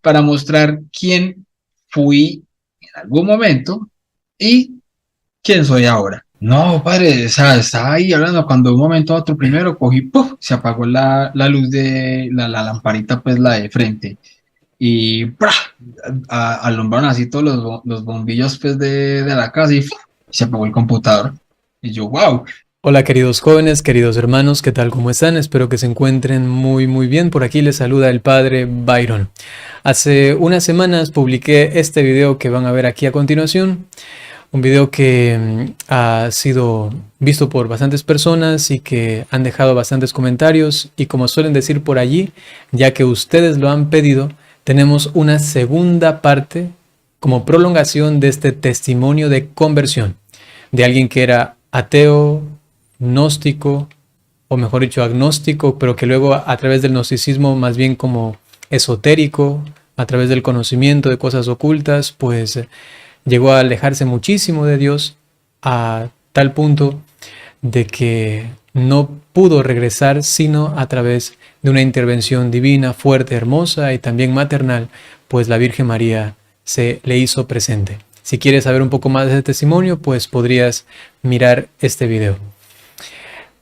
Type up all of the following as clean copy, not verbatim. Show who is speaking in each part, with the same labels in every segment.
Speaker 1: para mostrar quién fui en algún momento y quién soy ahora. No, padre, o sea, estaba ahí hablando cuando de un momento a otro primero cogí, ¡puf! Se apagó la luz de la lamparita, pues la de frente. Y ¡prá! Alumbraron así todos los bombillos pues de la casa y ¡fua! Se apagó el computador. Y yo, wow.
Speaker 2: Hola queridos jóvenes, queridos hermanos, ¿qué tal? ¿Cómo están? Espero que se encuentren muy bien. Por aquí les saluda el padre Byron. Hace unas semanas publiqué este video que van a ver aquí a continuación. Un video que ha sido visto por bastantes personas y que han dejado bastantes comentarios. Y como suelen decir por allí, ya que ustedes lo han pedido, tenemos una segunda parte como prolongación de este testimonio de conversión de alguien que era ateo, gnóstico, o mejor dicho, agnóstico, pero que luego a través del gnosticismo más bien como esotérico, a través del conocimiento de cosas ocultas, pues llegó a alejarse muchísimo de Dios a tal punto de que no pudo regresar sino a través de una intervención divina, fuerte, hermosa y también maternal, pues la Virgen María se le hizo presente. Si quieres saber un poco más de ese testimonio, pues podrías mirar este video.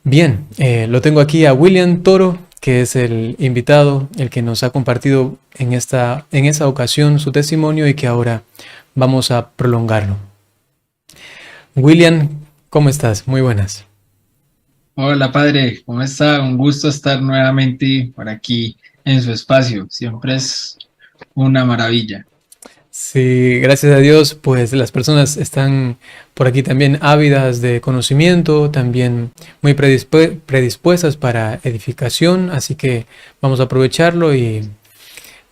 Speaker 2: Bien, lo tengo aquí a William Toro, que es el invitado, el que nos ha compartido en esa ocasión su testimonio y que ahora vamos a prolongarlo. William, ¿cómo estás? Muy buenas.
Speaker 1: Hola padre, ¿cómo está? Un gusto estar nuevamente por aquí en su espacio. Siempre es una maravilla.
Speaker 2: Sí, gracias a Dios, pues las personas están por aquí también ávidas de conocimiento, también muy predispuestas para edificación, así que vamos a aprovecharlo y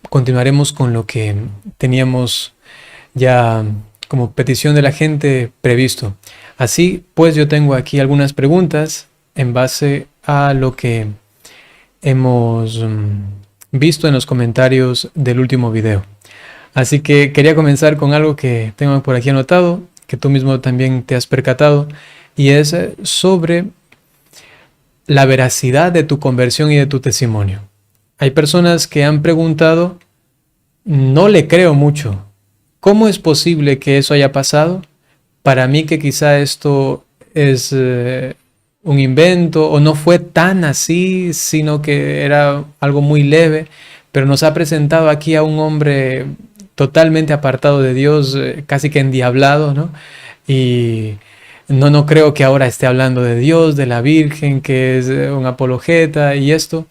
Speaker 2: continuaremos con lo que teníamos ya como petición de la gente previsto. Así pues, yo tengo aquí algunas preguntas en base a lo que hemos visto en los comentarios del último video. Así que quería comenzar con algo que tengo por aquí anotado, que tú mismo también te has percatado, y es sobre la veracidad de tu conversión y de tu testimonio. Hay personas que han preguntado, no le creo mucho, ¿cómo es posible que eso haya pasado? Para mí que quizá esto es un invento o no fue tan así, sino que era algo muy leve, pero nos ha presentado aquí a un hombre totalmente apartado de Dios, casi que endiablado, ¿no? Y no creo que ahora esté hablando de Dios, de la Virgen, que es un apologeta y esto.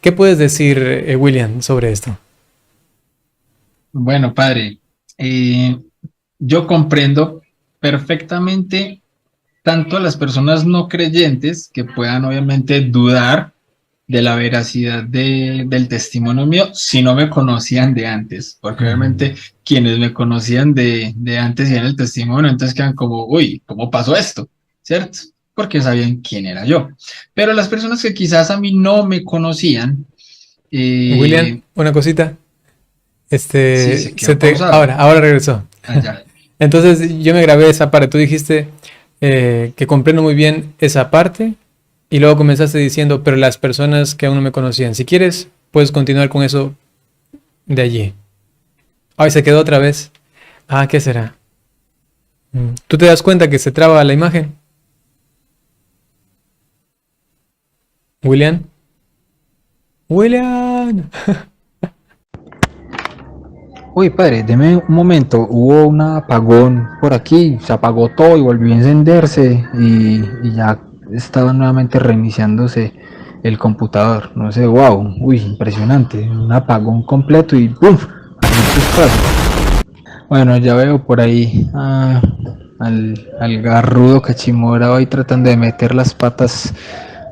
Speaker 2: ¿Qué puedes decir, William, sobre esto?
Speaker 1: Bueno, padre, yo comprendo perfectamente tanto a las personas no creyentes que puedan obviamente dudar de la veracidad del testimonio mío si no me conocían de antes, porque obviamente quienes me conocían de antes y en el testimonio, entonces quedan como, uy, ¿cómo pasó esto? ¿Cierto? Porque sabían quién era yo. Pero las personas que quizás a mí no me conocían,
Speaker 2: William, una cosita.
Speaker 1: sí, se quedó pausado
Speaker 2: Ahora regresó.
Speaker 1: allá.
Speaker 2: Entonces yo me grabé esa parte. Tú dijiste que comprendo muy bien esa parte y luego comenzaste diciendo, pero las personas que aún no me conocían. Si quieres, puedes continuar con eso de allí. Ay, se quedó otra vez. Ah, ¿qué será? ¿Tú te das cuenta que se traba la imagen? William. William.
Speaker 3: Uy, padre, deme un momento. Hubo un apagón por aquí, se apagó todo y volvió a encenderse y ya estaba nuevamente reiniciándose el computador. No sé, wow, uy, impresionante. Un apagón completo y ¡pum! A mucho espacio. Bueno, ya veo por ahí al garrudo Cachimora hoy tratando de meter las patas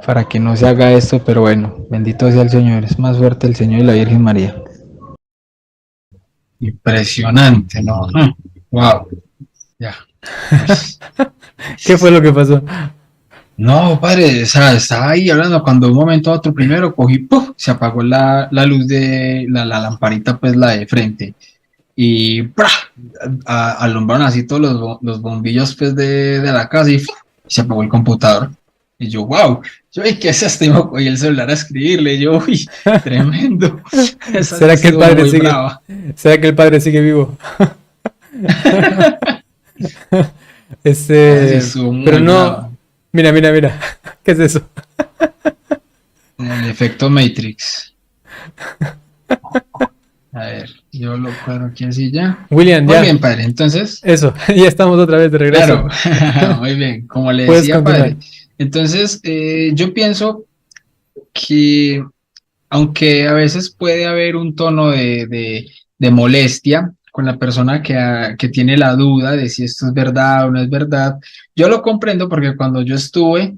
Speaker 3: para que no se haga esto, pero bueno, bendito sea el Señor. Es más fuerte el Señor y la Virgen María.
Speaker 1: Impresionante, ¿no? Wow, ya.
Speaker 2: ¿Qué fue lo que pasó?
Speaker 1: No, padre, o sea, estaba ahí hablando cuando de un momento a otro primero cogí, ¡puf! Se apagó la luz de la lamparita, pues la de frente. Y ¡prá! Alumbraron así todos los bombillos pues de la casa y ¡fua! Se apagó el computador. Y yo, wow, yo, ¿y qué es esto? Y me cogí el celular a escribirle, yo, uy, tremendo, esa sí
Speaker 2: ¿Será que el
Speaker 1: estuvo
Speaker 2: padre
Speaker 1: muy
Speaker 2: sigue?
Speaker 1: brava.
Speaker 2: ¿Será que el padre sigue vivo?
Speaker 1: Esa sí
Speaker 2: Este,
Speaker 1: estuvo
Speaker 2: pero
Speaker 1: muy
Speaker 2: no,
Speaker 1: brava,
Speaker 2: mira, mira, mira, ¿qué es eso?
Speaker 1: el efecto Matrix. A ver, yo lo cuadro aquí así ya.
Speaker 2: William,
Speaker 1: Muy
Speaker 2: ya,
Speaker 1: bien, padre, entonces,
Speaker 2: eso, ya estamos otra vez de regreso.
Speaker 1: claro, muy bien, como le
Speaker 2: Puedes
Speaker 1: decía,
Speaker 2: continuar.
Speaker 1: padre. Entonces, yo pienso que aunque a veces puede haber un tono de molestia con la persona que tiene la duda de si esto es verdad o no es verdad, yo lo comprendo porque cuando yo estuve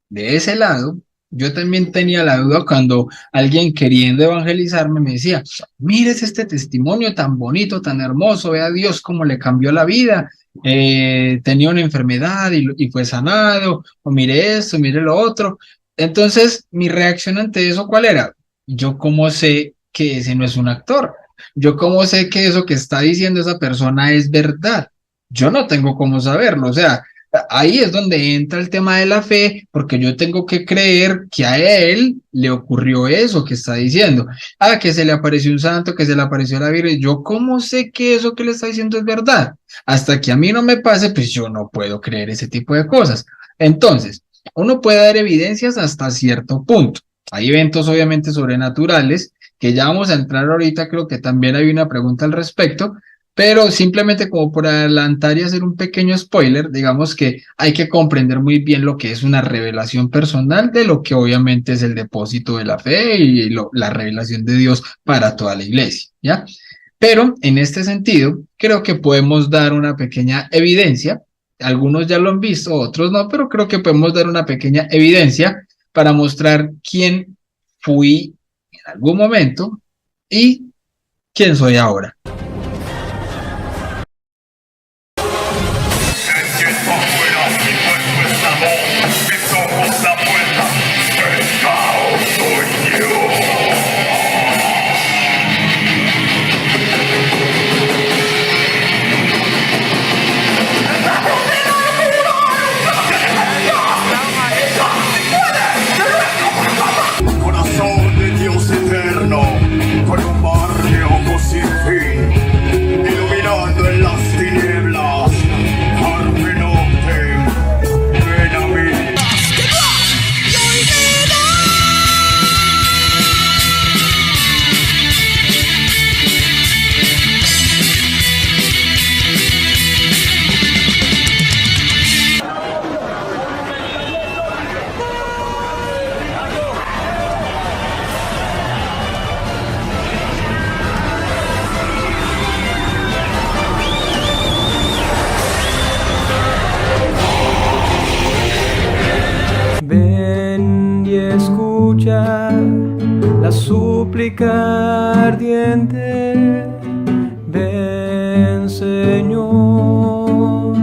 Speaker 1: de ese lado, yo también tenía la duda cuando alguien queriendo evangelizarme me decía, mires este testimonio tan bonito, tan hermoso, ve a Dios cómo le cambió la vida. Tenía una enfermedad y fue sanado, o mire esto, mire lo otro. Entonces, mi reacción ante eso, ¿cuál era? Yo cómo sé que ese no es un actor. Yo cómo sé que eso que está diciendo esa persona es verdad. Yo no tengo cómo saberlo. O sea, ahí es donde entra el tema de la fe, porque yo tengo que creer que a él le ocurrió eso que está diciendo. Ah, que se le apareció un santo, que se le apareció la Virgen. Yo cómo sé que eso que le está diciendo es verdad. Hasta que a mí no me pase, pues yo no puedo creer ese tipo de cosas. Entonces, uno puede dar evidencias hasta cierto punto. Hay eventos obviamente sobrenaturales que ya vamos a entrar ahorita, creo que también hay una pregunta al respecto, pero simplemente como por adelantar y hacer un pequeño spoiler, digamos que hay que comprender muy bien lo que es una revelación personal de lo que obviamente es el depósito de la fe y la revelación de Dios para toda la iglesia, ¿ya? Pero en este sentido, creo que podemos dar una pequeña evidencia. Algunos ya lo han visto, otros no, pero creo que podemos dar una pequeña evidencia para mostrar quién fui en algún momento y quién soy ahora.
Speaker 4: Siento afuera mi cuerpo está mis ojos la puerta, el caos soy yo. Corazón de Dios eterno, con un mar de ojos sin fin, iluminando en las tinieblas, Arme Noctem, ven a mí.
Speaker 2: Ven y escucha la súplica ardiente. Ven, Señor.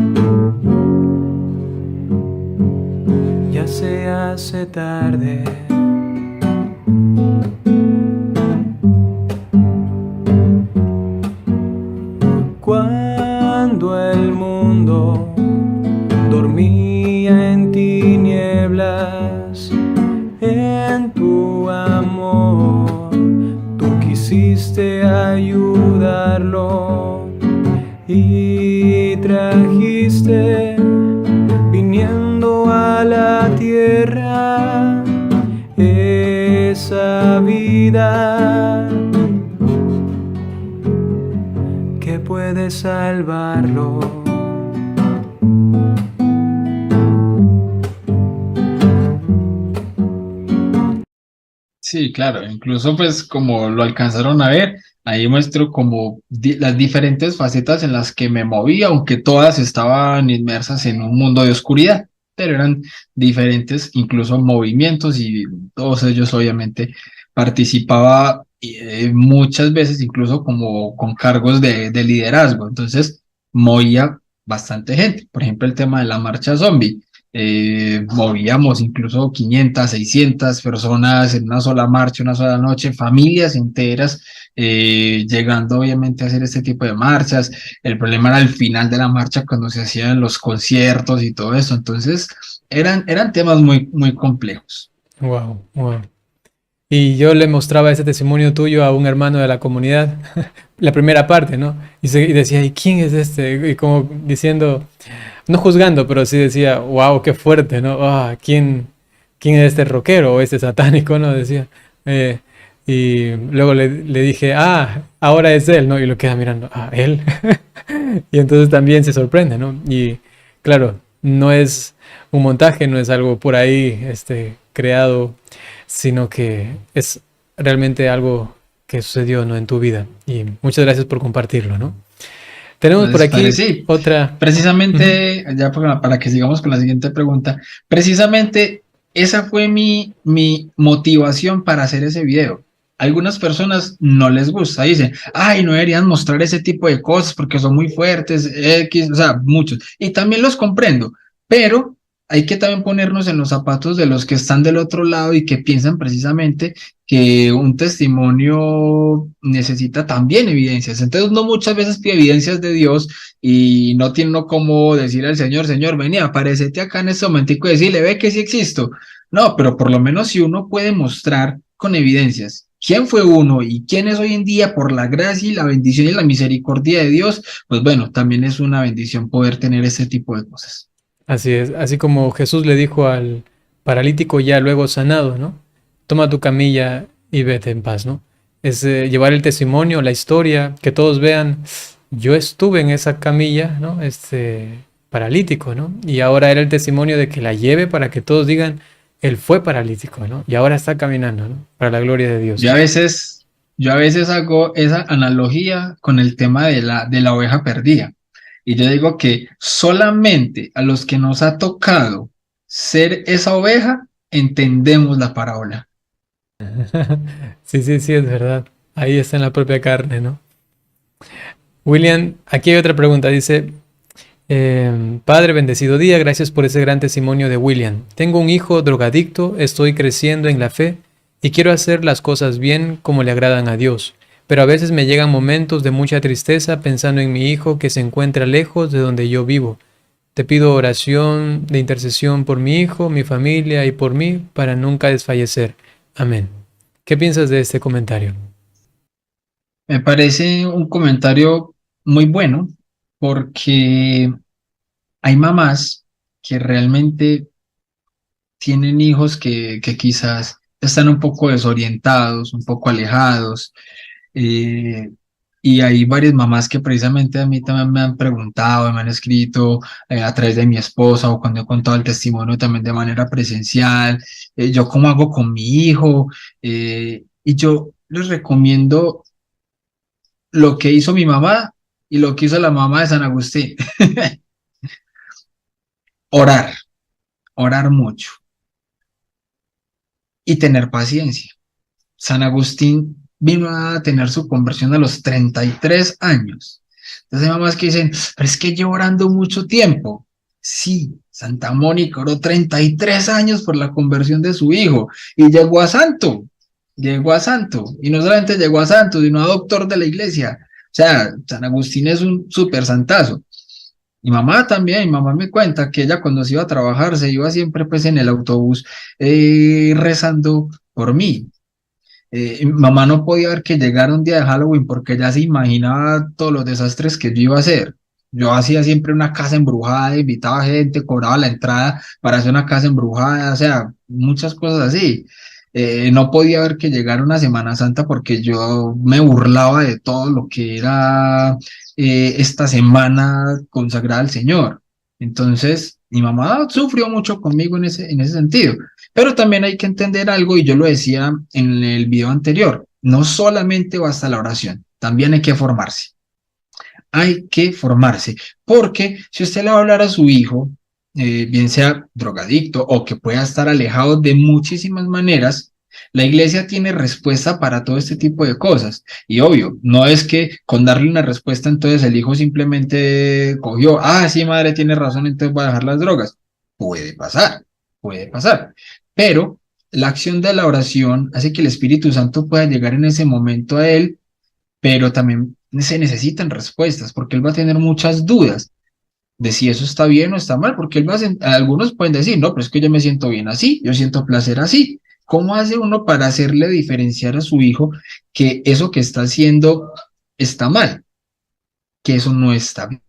Speaker 2: Ya se hace tarde. Cuando el mundo dormía en tinieblas, en tu amor tú quisiste ayudarlo y trajiste, viniendo a la tierra, esa vida que puede salvarlo.
Speaker 1: Sí, claro, incluso pues como lo alcanzaron a ver, ahí muestro como las diferentes facetas en las que me movía, aunque todas estaban inmersas en un mundo de oscuridad, pero eran diferentes incluso movimientos y todos ellos obviamente participaba muchas veces incluso como con cargos de liderazgo, entonces movía bastante gente, por ejemplo el tema de la marcha zombie. movíamos incluso 500, 600 personas en una sola marcha, una sola noche, familias enteras, llegando obviamente a hacer este tipo de marchas. El problema era el final de la marcha cuando se hacían los conciertos y todo eso. Entonces, eran temas muy, muy complejos.
Speaker 2: Wow, wow. Y yo le mostraba ese testimonio tuyo a un hermano de la comunidad, la primera parte, ¿no? Y decía, ¿y quién es este? Y como diciendo, no juzgando, pero sí decía, wow, qué fuerte, ¿no? Ah, ¿quién es este rockero o este satánico, ¿no? Decía. Eh, y luego le dije, ahora es él, ¿no? Y lo queda mirando, él. Y entonces también se sorprende, ¿no? Y claro, no es un montaje, no es algo por ahí creado, sino que es realmente algo que sucedió, ¿no? En tu vida. Y muchas gracias por compartirlo, ¿no? Tenemos por
Speaker 1: Entonces,
Speaker 2: aquí
Speaker 1: padre, sí,
Speaker 2: otra. Ujú.
Speaker 1: precisamente, ya para que sigamos con la siguiente pregunta, precisamente esa fue mi motivación para hacer ese video. Algunas personas no les gusta, dicen, ay, no deberían mostrar ese tipo de cosas porque son muy fuertes, X, o sea, muchos. Y también los comprendo, pero hay que también ponernos en los zapatos de los que están del otro lado y que piensan precisamente que un testimonio necesita también evidencias. Entonces, no muchas veces pide evidencias de Dios y no tiene uno cómo decir al Señor, Señor, venía, aparecete acá en este momentico y decirle, ve que sí existo. No, pero por lo menos si uno puede mostrar con evidencias quién fue uno y quién es hoy en día por la gracia y la bendición y la misericordia de Dios, pues bueno, también es una bendición poder tener este tipo de cosas.
Speaker 2: Así es, así como Jesús le dijo al paralítico ya luego sanado, ¿no? Toma tu camilla y vete en paz, ¿no? Es llevar el testimonio, la historia, que todos vean, yo estuve en esa camilla, ¿no? Paralítico, ¿no? Y ahora era el testimonio de que la lleve para que todos digan, él fue paralítico, ¿no? Y ahora está caminando, ¿no? Para la gloria de Dios.
Speaker 1: Yo a veces, yo a veces hago esa analogía con el tema de la oveja perdida. Y yo digo que solamente a los que nos ha tocado ser esa oveja, entendemos la parábola.
Speaker 2: Sí, sí, sí, es verdad. Ahí está en la propia carne, ¿no? William, aquí hay otra pregunta. Dice, Padre, bendecido día, gracias por ese gran testimonio de William. Tengo un hijo drogadicto, estoy creciendo en la fe y quiero hacer las cosas bien como le agradan a Dios. Pero a veces me llegan momentos de mucha tristeza pensando en mi hijo que se encuentra lejos de donde yo vivo. Te pido oración de intercesión por mi hijo, mi familia y por mí para nunca desfallecer. Amén. ¿Qué piensas de este comentario?
Speaker 1: Me parece un comentario muy bueno porque hay mamás que realmente tienen hijos que quizás están un poco desorientados, un poco alejados. eh, y hay varias mamás que precisamente a mí también me han preguntado, me han escrito a través de mi esposa o cuando he contado el testimonio también de manera presencial, yo cómo hago con mi hijo. Y yo les recomiendo lo que hizo mi mamá y lo que hizo la mamá de San Agustín. Orar, orar mucho y tener paciencia. San Agustín vino a tener su conversión a los 33 años. Entonces hay mamás que dicen, pero es que llevo orando mucho tiempo. Sí, Santa Mónica oró 33 años por la conversión de su hijo y llegó a santo, y no solamente llegó a santo, sino a doctor de la iglesia. O sea, San Agustín es un súper santazo. Mi mamá también, mi mamá me cuenta que ella cuando se iba a trabajar se iba siempre pues en el autobús rezando por mí. Mi mamá no podía ver que llegara un día de Halloween porque ya se imaginaba todos los desastres que yo iba a hacer. Yo hacía siempre una casa embrujada, invitaba gente, cobraba la entrada para hacer una casa embrujada, o sea, muchas cosas así. No podía ver que llegara una Semana Santa porque yo me burlaba de todo lo que era esta semana consagrada al Señor. Entonces, mi mamá sufrió mucho conmigo en ese sentido. Pero también hay que entender algo, y yo lo decía en el video anterior, no solamente basta la oración, también hay que formarse. Hay que formarse, porque si usted le va a hablar a su hijo, bien sea drogadicto o que pueda estar alejado de muchísimas maneras, la iglesia tiene respuesta para todo este tipo de cosas. Y obvio, no es que con darle una respuesta entonces el hijo simplemente cogió, sí, madre tiene razón, entonces voy a dejar las drogas. puede pasar, puede pasar. Pero la acción de la oración hace que el Espíritu Santo pueda llegar en ese momento a él, pero también se necesitan respuestas, porque él va a tener muchas dudas de si eso está bien o está mal, porque él va a algunos pueden decir, no, pero es que yo me siento bien así, yo siento placer así. ¿Cómo hace uno para hacerle diferenciar a su hijo que eso que está haciendo está mal, que eso no está bien?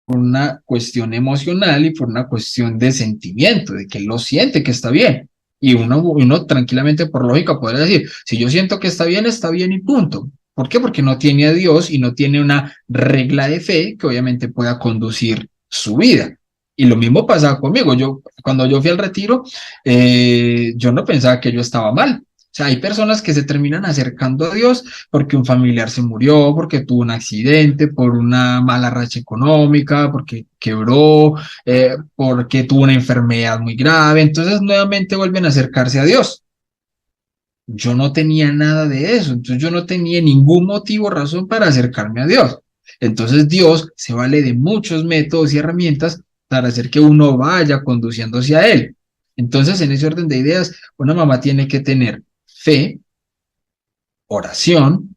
Speaker 1: Por una cuestión emocional y por una cuestión de sentimiento, de que él lo siente que está bien. Y uno tranquilamente por lógica podría decir, si yo siento que está bien y punto. ¿Por qué? Porque no tiene a Dios y no tiene una regla de fe que obviamente pueda conducir su vida. Y lo mismo pasaba conmigo. Cuando yo fui al retiro, yo no pensaba que yo estaba mal. O sea, hay personas que se terminan acercando a Dios porque un familiar se murió, porque tuvo un accidente, por una mala racha económica, porque quebró, porque tuvo una enfermedad muy grave. Entonces nuevamente vuelven a acercarse a Dios. Yo no tenía nada de eso, entonces yo no tenía ningún motivo o razón para acercarme a Dios. Entonces Dios se vale de muchos métodos y herramientas para hacer que uno vaya conduciéndose a Él. Entonces, en ese orden de ideas, una mamá tiene que tener fe, oración,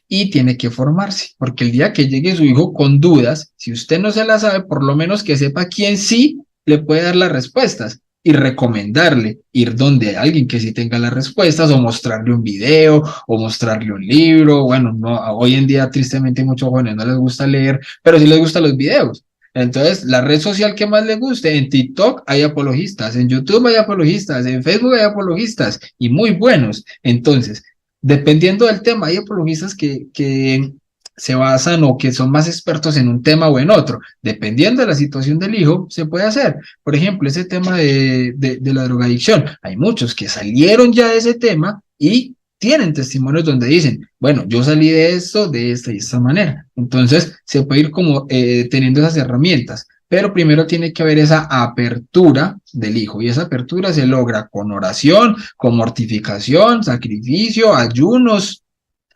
Speaker 1: y tiene que formarse, porque el día que llegue su hijo con dudas, si usted no se la sabe, por lo menos que sepa quién sí le puede dar las respuestas y recomendarle ir donde alguien que sí tenga las respuestas o mostrarle un video o mostrarle un libro. Bueno, no, hoy en día tristemente muchos jóvenes no les gusta leer, pero sí les gustan los videos. Entonces, la red social que más les guste, en TikTok hay apologistas, en YouTube hay apologistas, en Facebook hay apologistas y muy buenos. Entonces, dependiendo del tema, hay apologistas que se basan o que son más expertos en un tema o en otro. Dependiendo de la situación del hijo, se puede hacer. Por ejemplo, ese tema de la drogadicción. Hay muchos que salieron ya de ese tema y tienen testimonios donde dicen, bueno, yo salí de esto, de esta y esta manera. Entonces, se puede ir como teniendo esas herramientas. Pero primero tiene que haber esa apertura del hijo y esa apertura se logra con oración, con mortificación, sacrificio, ayunos.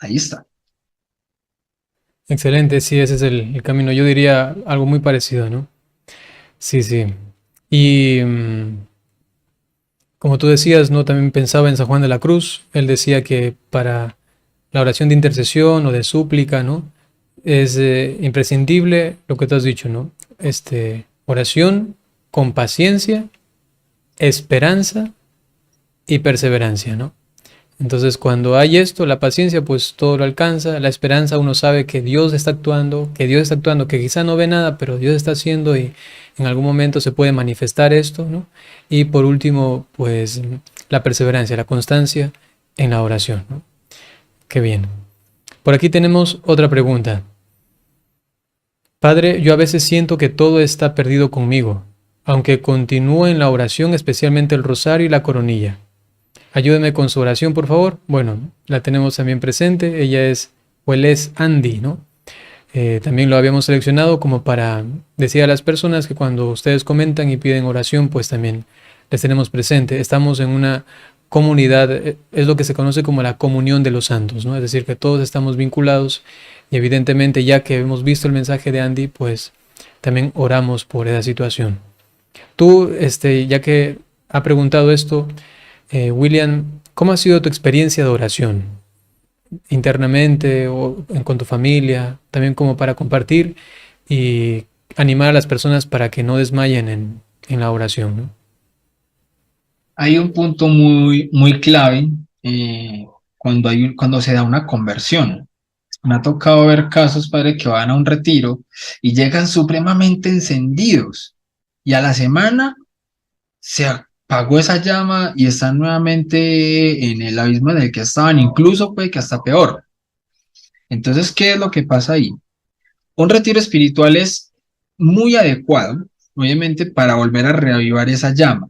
Speaker 1: Ahí está.
Speaker 2: Excelente, sí, ese es el camino. Yo diría algo muy parecido, ¿no? Sí, sí. Y como tú decías, ¿no? También pensaba en San Juan de la Cruz. Él decía que para la oración de intercesión o de súplica, ¿no? Es imprescindible lo que tú has dicho, ¿no? Oración con paciencia, esperanza y perseverancia, ¿no? Entonces, cuando hay esto, la paciencia, pues todo lo alcanza. La esperanza, uno sabe que Dios está actuando, que quizá no ve nada, pero Dios está haciendo y en algún momento se puede manifestar esto, ¿no? Y por último, pues la perseverancia, la constancia en la oración, ¿no? Qué bien. Por aquí tenemos otra pregunta. Padre, yo a veces siento que todo está perdido conmigo, aunque continúo en la oración, especialmente el rosario y la coronilla. Ayúdeme con su oración, por favor. Bueno, la tenemos también presente. Ella es, o él es Andy, ¿no? También lo habíamos seleccionado como para decir a las personas que cuando ustedes comentan y piden oración, pues también les tenemos presente. Estamos en una comunidad, es lo que se conoce como la comunión de los santos, ¿no? Es decir, que todos estamos vinculados y evidentemente ya que hemos visto el mensaje de Andy, pues también oramos por esa situación. Tú, ya que ha preguntado esto, William, ¿cómo ha sido tu experiencia de oración? Internamente o con tu familia, también como para compartir y animar a las personas para que no desmayen en la oración, ¿no?
Speaker 1: Hay un punto muy clave cuando se da una conversión. Me ha tocado ver casos, padre, que van a un retiro y llegan supremamente encendidos y a la semana se apagó esa llama y están nuevamente en el abismo en el que estaban, incluso puede que hasta peor. Entonces, ¿qué es lo que pasa ahí? Un retiro espiritual es muy adecuado, obviamente, para volver a reavivar esa llama.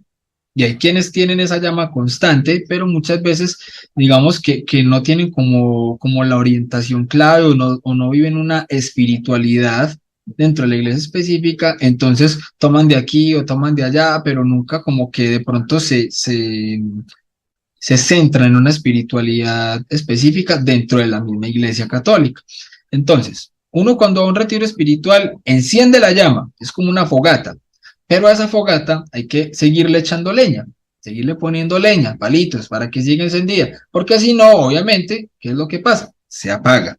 Speaker 1: Y hay quienes tienen esa llama constante, pero muchas veces, digamos que no tienen como la orientación clave o no viven una espiritualidad dentro de la iglesia específica, entonces toman de aquí o toman de allá, pero nunca como que de pronto se centran en una espiritualidad específica dentro de la misma iglesia católica. Entonces, Uno cuando va a un retiro espiritual enciende la llama, es como una fogata, pero a esa fogata hay que seguirle echando leña, seguirle poniendo leña, palitos, para que siga encendida, porque si no, obviamente, ¿qué es lo que pasa? Se apaga.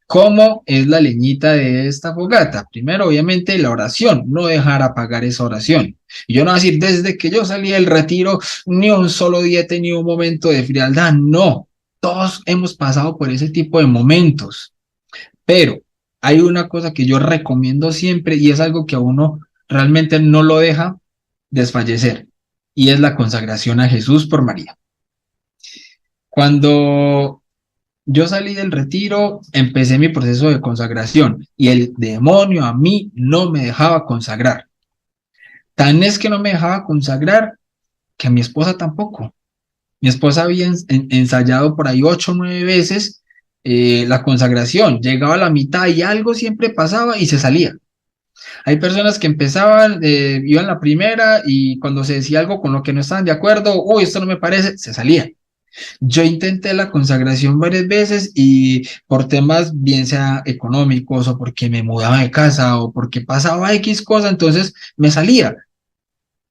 Speaker 1: ¿Cómo es la leñita de esta fogata? Primero, obviamente, la oración, no dejar apagar esa oración. Y yo no voy a decir, desde que yo salí del retiro, ni un solo día he tenido un momento de frialdad, no. Todos hemos pasado por ese tipo de momentos, pero hay una cosa que yo recomiendo siempre y es algo que a uno realmente no lo deja desfallecer, y es la consagración a Jesús por María. Cuando yo salí del retiro, empecé mi proceso de consagración y el demonio a mí no me dejaba consagrar. Tan es que no me dejaba consagrar que a mi esposa tampoco. Mi esposa había ensayado por ahí 8 o 9 veces la consagración, llegaba a la mitad y algo siempre pasaba y se salía. Hay personas que empezaban, iban la primera y cuando se decía algo con lo que no estaban de acuerdo, uy, esto no me parece, se salía. Yo intenté la consagración varias veces y por temas bien sea económicos o porque me mudaba de casa o porque pasaba X cosa, entonces me salía.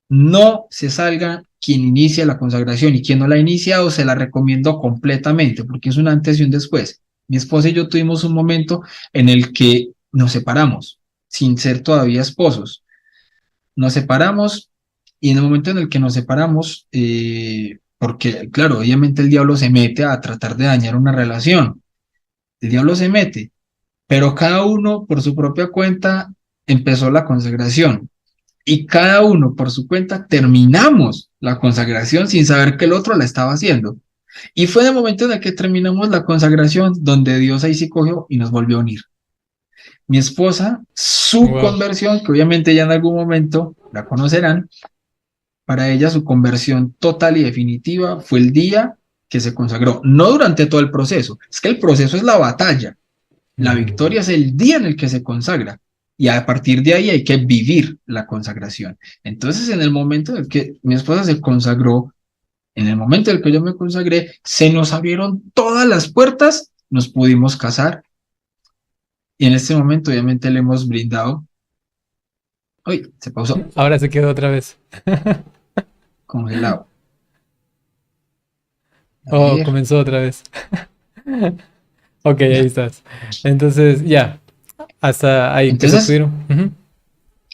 Speaker 1: No se salga quien inicia la consagración, y quien no la ha iniciado se la recomiendo completamente porque es un antes y un después. Mi esposa y yo tuvimos un momento en el que nos separamos sin ser todavía esposos. Nos separamos y en el momento en el que nos separamos, porque claro, obviamente el diablo se mete a tratar de dañar una relación. El diablo se mete, pero cada uno por su propia cuenta empezó la consagración. Y cada uno por su cuenta terminamos la consagración sin saber que el otro la estaba haciendo. Y fue en el momento en el que terminamos la consagración donde Dios ahí sí cogió y nos volvió a unir. Mi esposa, su
Speaker 2: Wow.
Speaker 1: conversión, que obviamente ya en algún momento la conocerán, para ella su conversión total y definitiva fue el día que se consagró. No durante todo el proceso, es que el proceso es la batalla. La victoria es el día en el que se consagra. Y a partir de ahí hay que vivir la consagración. Entonces, en el momento en el que mi esposa se consagró, en el momento en el que yo me consagré, se nos abrieron todas las puertas, nos pudimos casar. Y en este momento, obviamente, le hemos brindado. Uy, se pausó,
Speaker 2: Ahora se quedó otra vez.
Speaker 1: congelado. A
Speaker 2: Oh,
Speaker 1: ver.
Speaker 2: comenzó otra vez. Ok, ahí estás. Entonces, ya, hasta ahí, eso
Speaker 1: Entonces,
Speaker 2: pudieron. Ujú.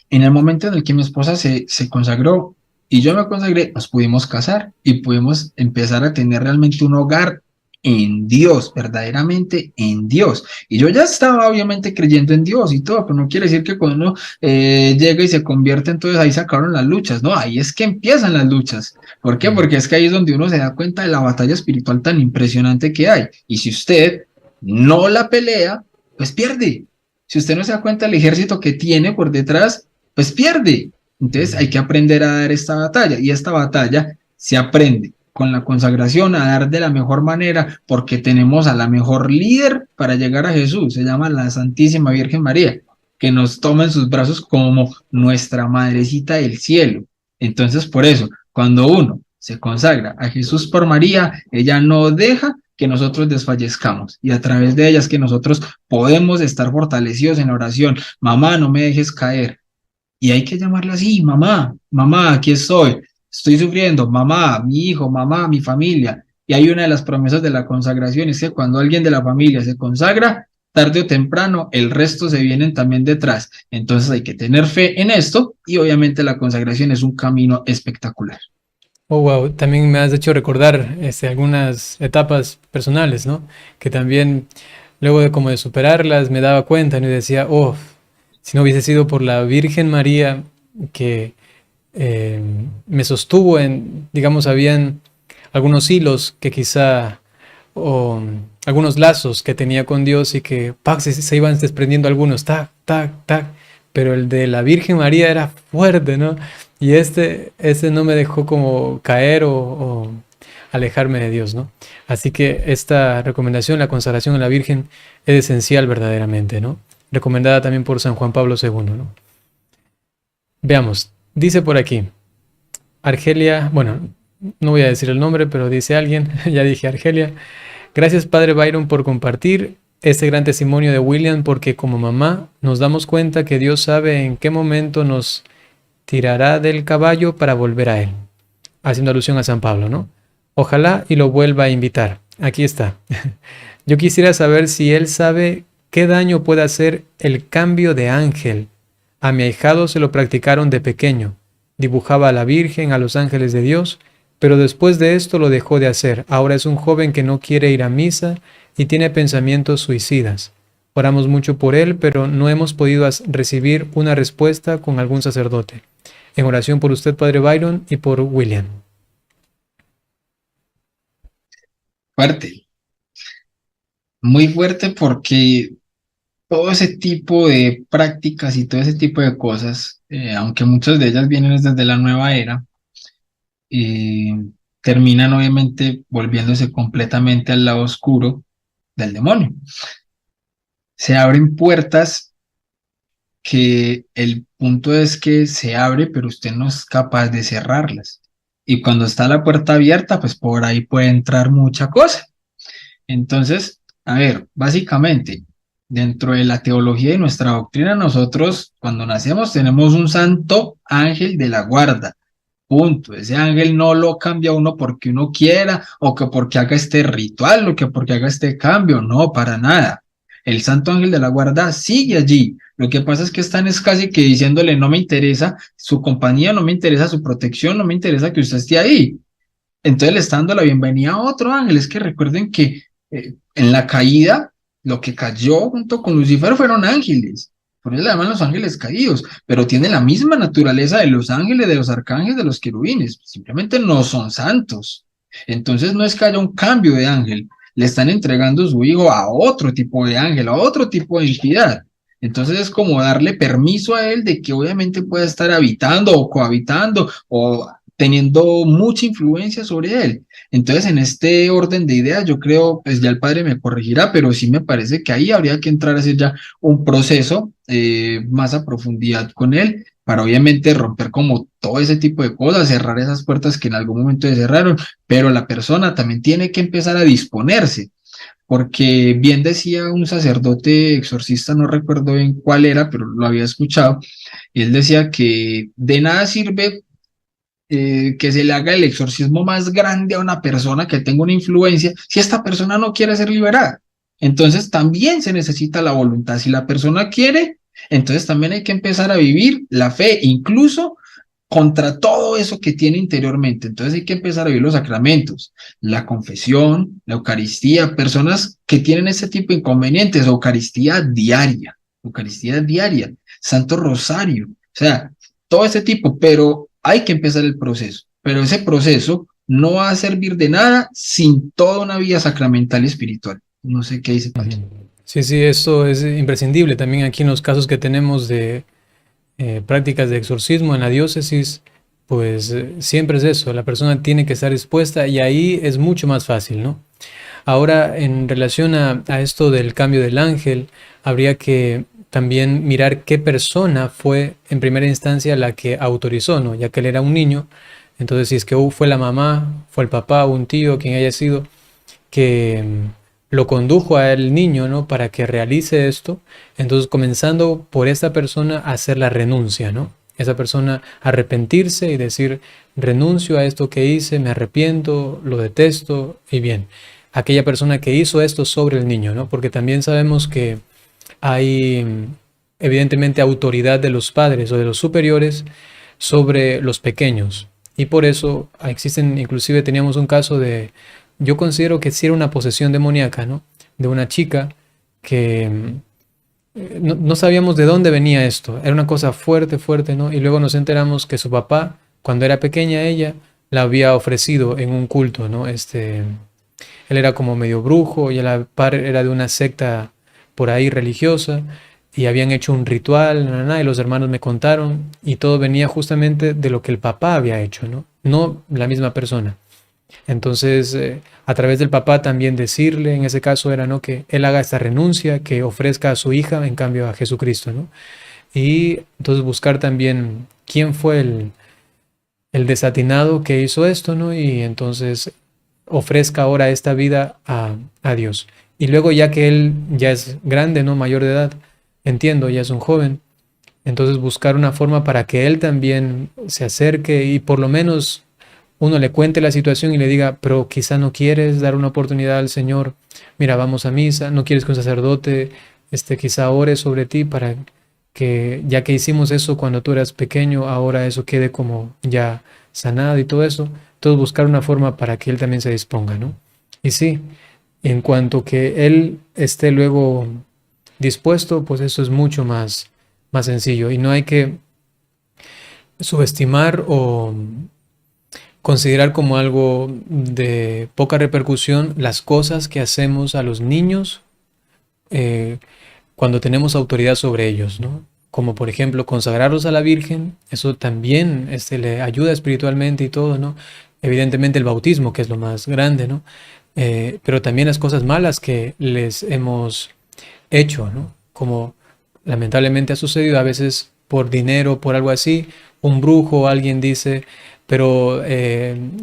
Speaker 1: en el momento en el que mi esposa se consagró y yo me consagré, nos pudimos casar y pudimos empezar a tener realmente un hogar en Dios, verdaderamente en Dios. Y yo ya estaba obviamente creyendo en Dios y todo, pero no quiere decir que cuando uno llega y se convierte, entonces ahí se acabaron las luchas, no, ahí es que empiezan las luchas. ¿Por qué? Porque es que ahí es donde uno se da cuenta de la batalla espiritual tan impresionante que hay. Y si usted no la pelea, pues pierde. Si usted no se da cuenta del ejército que tiene por detrás, pues pierde. Entonces hay que aprender a dar esta batalla, y esta batalla se aprende con la consagración a dar de la mejor manera, porque tenemos a la mejor líder para llegar a Jesús, se llama la Santísima Virgen María, que nos toma en sus brazos como nuestra madrecita del cielo. Entonces, por eso, cuando uno se consagra a Jesús por María, ella no deja que nosotros desfallezcamos, y a través de ella es que nosotros podemos estar fortalecidos en la oración. Mamá, no me dejes caer. Y hay que llamarla así: mamá, mamá, aquí estoy sufriendo, mamá, mi hijo, mamá, mi familia. Y hay una de las promesas de la consagración, es que cuando alguien de la familia se consagra, tarde o temprano, el resto se vienen también detrás. Entonces hay que tener fe en esto, y obviamente la consagración es un camino espectacular.
Speaker 2: Oh, wow, también me has hecho recordar algunas etapas personales, ¿no? Que también luego de como de superarlas me daba cuenta, ¿no? Y decía, oh, si no hubiese sido por la Virgen María que me sostuvo en, digamos, habían algunos hilos que quizá, o algunos lazos que tenía con Dios y que ¡pac! Se iban desprendiendo algunos, tac, tac, tac, pero el de la Virgen María era fuerte, ¿no? Y este no me dejó como caer o alejarme de Dios, ¿no? Así que esta recomendación, la consagración a la Virgen, es esencial verdaderamente, ¿no? Recomendada también por San Juan Pablo II, ¿no? Veamos, dice por aquí, Argelia, bueno, no voy a decir el nombre, pero dice alguien, ya dije Argelia. Gracias Padre Byron por compartir. este gran testimonio de William, porque como mamá nos damos cuenta que Dios sabe en qué momento nos tirará del caballo para volver a Él, haciendo alusión a San Pablo, ¿no? Ojalá y lo vuelva a invitar. Aquí está. Yo quisiera saber si él sabe qué daño puede hacer el cambio de ángel. A mi ahijado se lo practicaron de pequeño. Dibujaba a la Virgen, a los ángeles de Dios, pero después de esto lo dejó de hacer. Ahora es un joven que no quiere ir a misa y tiene pensamientos suicidas. Oramos mucho por él, pero no hemos podido recibir una respuesta con algún sacerdote. En oración por usted, Padre Byron, y por William.
Speaker 1: Fuerte, muy fuerte porque todo ese tipo de prácticas y todo ese tipo de cosas, aunque muchas de ellas vienen desde la nueva era, eh, terminan obviamente volviéndose completamente al lado oscuro del demonio. Se abren puertas que el punto es que se abre, pero usted no es capaz de cerrarlas. Y cuando está la puerta abierta, pues por ahí puede entrar mucha cosa. Entonces, a ver, básicamente, dentro de la teología y nuestra doctrina, nosotros cuando nacemos tenemos un santo ángel de la guarda. Punto. Ese ángel no lo cambia uno porque uno quiera o que porque haga este ritual o que porque haga este cambio. No, para nada. El santo ángel de la guarda sigue allí. Lo que pasa es que están es casi que diciéndole no me interesa su compañía, no me interesa su protección, no me interesa que usted esté ahí. Entonces le está dando la bienvenida a otro ángel. Es que recuerden que en la caída, lo que cayó junto con Lucifer fueron ángeles. Por eso le llaman los ángeles caídos, pero tienen la misma naturaleza de los ángeles, de los arcángeles, de los querubines. Simplemente no son santos. Entonces no es que haya un cambio de ángel. Le están entregando su hijo a otro tipo de ángel, a otro tipo de entidad. Entonces es como darle permiso a él de que obviamente pueda estar habitando o cohabitando o teniendo mucha influencia sobre él. Entonces, en este orden de ideas, yo creo, pues ya el padre me corregirá, pero sí me parece que ahí habría que entrar a hacer ya un proceso más a profundidad con él, para obviamente romper como todo ese tipo de cosas, cerrar esas puertas que en algún momento se cerraron, pero la persona también tiene que empezar a disponerse, porque bien decía un sacerdote exorcista, no recuerdo bien cuál era, pero lo había escuchado, y él decía que de nada sirve que se le haga el exorcismo más grande a una persona que tenga una influencia si esta persona no quiere ser liberada. Entonces también se necesita la voluntad. Si la persona quiere, entonces también hay que empezar a vivir la fe, incluso contra todo eso que tiene interiormente. Entonces hay que empezar a vivir los sacramentos, la confesión, la Eucaristía, personas que tienen ese tipo de inconvenientes, Eucaristía diaria, Santo Rosario, o sea, todo ese tipo, pero hay que empezar el proceso. Pero ese proceso no va a servir de nada sin toda una vida sacramental y espiritual. No sé qué dice Padre.
Speaker 2: Sí, sí, eso es imprescindible. También aquí en los casos que tenemos de prácticas de exorcismo en la diócesis, pues siempre es eso, la persona tiene que estar dispuesta y ahí es mucho más fácil, ¿no? Ahora, en relación a esto del cambio del ángel, habría que también mirar qué persona fue en primera instancia la que autorizó, ¿no? Ya que él era un niño, entonces si es que fue la mamá, fue el papá o un tío, quien haya sido, que lo condujo al niño, ¿no? Para que realice esto, entonces comenzando por esta persona a hacer la renuncia, ¿no? Esa persona arrepentirse y decir, renuncio a esto que hice, me arrepiento, lo detesto, y bien. Aquella persona que hizo esto sobre el niño, ¿no? Porque también sabemos que hay evidentemente autoridad de los padres o de los superiores sobre los pequeños. Y por eso existen, inclusive teníamos un caso de, yo considero que sí era una posesión demoníaca, ¿no? De una chica que no sabíamos de dónde venía esto. Era una cosa fuerte, fuerte, ¿no? Y luego nos enteramos que su papá, cuando era pequeña ella, la había ofrecido en un culto, ¿no? Él era como medio brujo y el padre era de una secta por ahí religiosa y habían hecho un ritual, y los hermanos me contaron y todo venía justamente de lo que el papá había hecho, ¿no? No la misma persona. Entonces, a través del papá también decirle, en ese caso era, ¿no? Que él haga esta renuncia, que ofrezca a su hija en cambio a Jesucristo, ¿no? Y entonces buscar también quién fue el desatinado que hizo esto, ¿no? Y entonces ofrezca ahora esta vida a Dios. Y luego ya que él ya es grande, ¿no? Mayor de edad, entiendo, ya es un joven. Entonces buscar una forma para que él también se acerque y por lo menos uno le cuente la situación y le diga, pero quizá no quieres dar una oportunidad al Señor. Mira, vamos a misa, no quieres que un sacerdote quizá ore sobre ti para que ya que hicimos eso cuando tú eras pequeño, ahora eso quede como ya sanado y todo eso. Entonces buscar una forma para que él también se disponga, ¿no? Y sí, en cuanto que él esté luego dispuesto, pues eso es mucho más sencillo. Y no hay que subestimar o considerar como algo de poca repercusión las cosas que hacemos a los niños cuando tenemos autoridad sobre ellos, ¿no? Como por ejemplo consagrarlos a la Virgen, eso también le ayuda espiritualmente y todo, ¿no? Evidentemente el bautismo, que es lo más grande, ¿no? Pero también las cosas malas que les hemos hecho, ¿no? Como lamentablemente ha sucedido a veces por dinero, por algo así, un brujo, alguien dice, pero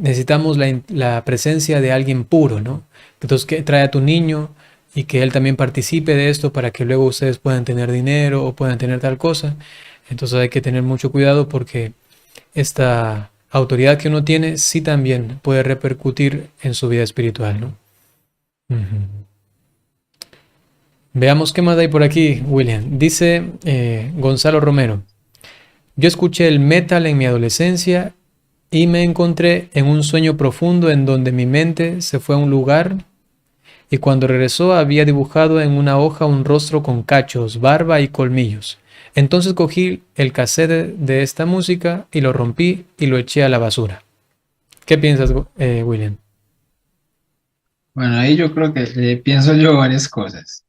Speaker 2: necesitamos la presencia de alguien puro, ¿no? Entonces, que trae a tu niño y que él también participe de esto para que luego ustedes puedan tener dinero o puedan tener tal cosa. Entonces hay que tener mucho cuidado porque esta autoridad que uno tiene sí también puede repercutir en su vida espiritual, ¿no? Ujú. Veamos qué más hay por aquí, William. Dice Gonzalo Romero. Yo escuché el metal en mi adolescencia y me encontré en un sueño profundo en donde mi mente se fue a un lugar y cuando regresó había dibujado en una hoja un rostro con cachos, barba y colmillos. Entonces cogí el cassette de esta música y lo rompí y lo eché a la basura. ¿Qué piensas, William?
Speaker 1: Bueno, ahí yo creo que pienso yo varias cosas.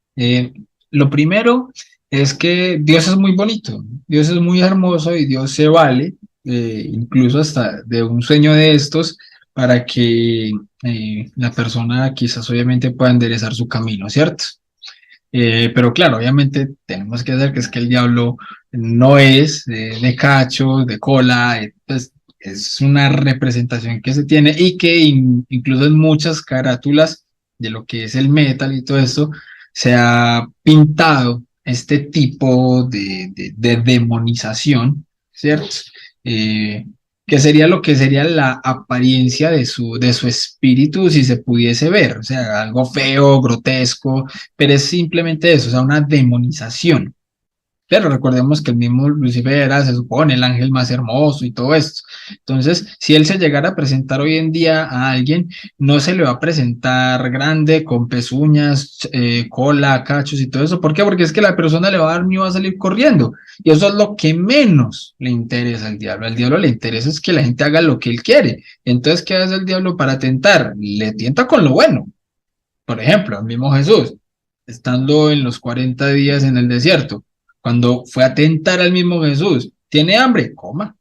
Speaker 1: Lo primero es que Dios es muy bonito, Dios es muy hermoso y Dios se vale, incluso hasta de un sueño de estos, para que la persona quizás obviamente pueda enderezar su camino, ¿cierto? Pero claro, obviamente tenemos que hacer que es que el diablo no es de cachos, de cola, pues es una representación que se tiene y que incluso en muchas carátulas de lo que es el metal y todo esto, se ha pintado este tipo de demonización, ¿cierto? Eh, que sería lo que sería la apariencia de su espíritu si se pudiese ver, o sea, algo feo, grotesco, pero es simplemente eso, o sea, una demonización. Pero recordemos que el mismo Lucifer era, se supone, el ángel más hermoso y todo esto. Entonces, si él se llegara a presentar hoy en día a alguien, no se le va a presentar grande, con pezuñas, cola, cachos y todo eso. ¿Por qué? Porque es que la persona le va a dar miedo a salir corriendo. Y eso es lo que menos le interesa al diablo. Al diablo le interesa es que la gente haga lo que él quiere. Entonces, ¿qué hace el diablo para tentar? Le tienta con lo bueno. Por ejemplo, el mismo Jesús, estando en los 40 días en el desierto, cuando fue a tentar al mismo Jesús, ¿tiene hambre? Coma.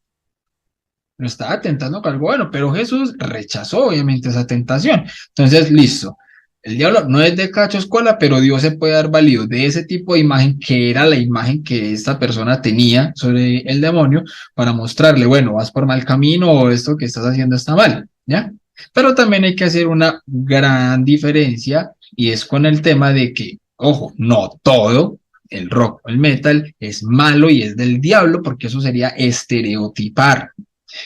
Speaker 1: Lo estaba tentando con algo bueno, pero Jesús rechazó obviamente esa tentación. Entonces, listo. El diablo no es de cacho escuela, pero Dios se puede dar válido de ese tipo de imagen que era la imagen que esta persona tenía sobre el demonio para mostrarle, bueno, vas por mal camino o esto que estás haciendo está mal, ¿ya? Pero también hay que hacer una gran diferencia y es con el tema de que, ojo, no todo el rock o el metal es malo y es del diablo, porque eso sería estereotipar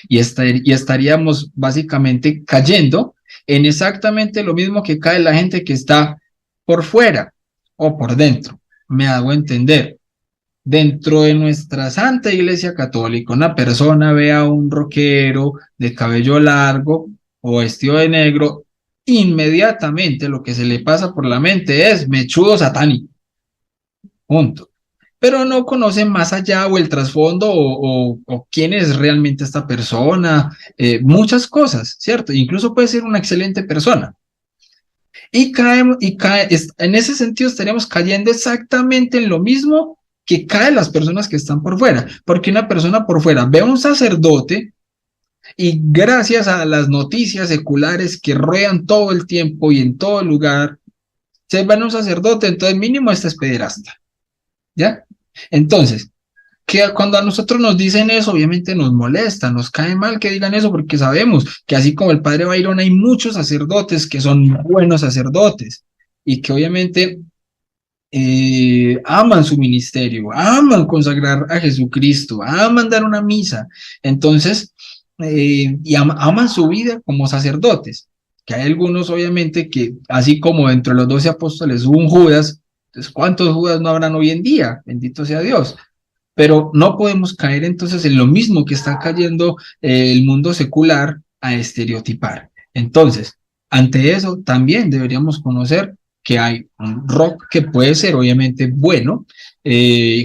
Speaker 1: y estaríamos básicamente cayendo en exactamente lo mismo que cae la gente que está por fuera o por dentro. Me hago entender. Dentro de nuestra Santa Iglesia Católica, una persona ve a un rockero de cabello largo o vestido de negro, inmediatamente lo que se le pasa por la mente es mechudo satánico. Punto. Pero no conocen más allá o el trasfondo o quién es realmente esta persona, muchas cosas, ¿cierto? Incluso puede ser una excelente persona. En ese sentido estaríamos cayendo exactamente en lo mismo que caen las personas que están por fuera, porque una persona por fuera ve a un sacerdote y gracias a las noticias seculares que ruedan todo el tiempo y en todo lugar, se va a un sacerdote, entonces mínimo esta es pederasta, ¿ya? Entonces, que cuando a nosotros nos dicen eso, obviamente nos molesta, nos cae mal que digan eso, porque sabemos que así como el padre Byron hay muchos sacerdotes que son buenos sacerdotes, y que obviamente aman su ministerio, aman consagrar a Jesucristo, aman dar una misa, entonces, y aman su vida como sacerdotes, que hay algunos obviamente que, así como dentro de los 12 apóstoles hubo un Judas, entonces ¿cuántos Judas no habrán hoy en día? Bendito sea Dios. Pero no podemos caer entonces en lo mismo que está cayendo el mundo secular a estereotipar. Entonces, ante eso también deberíamos conocer que hay un rock que puede ser obviamente bueno,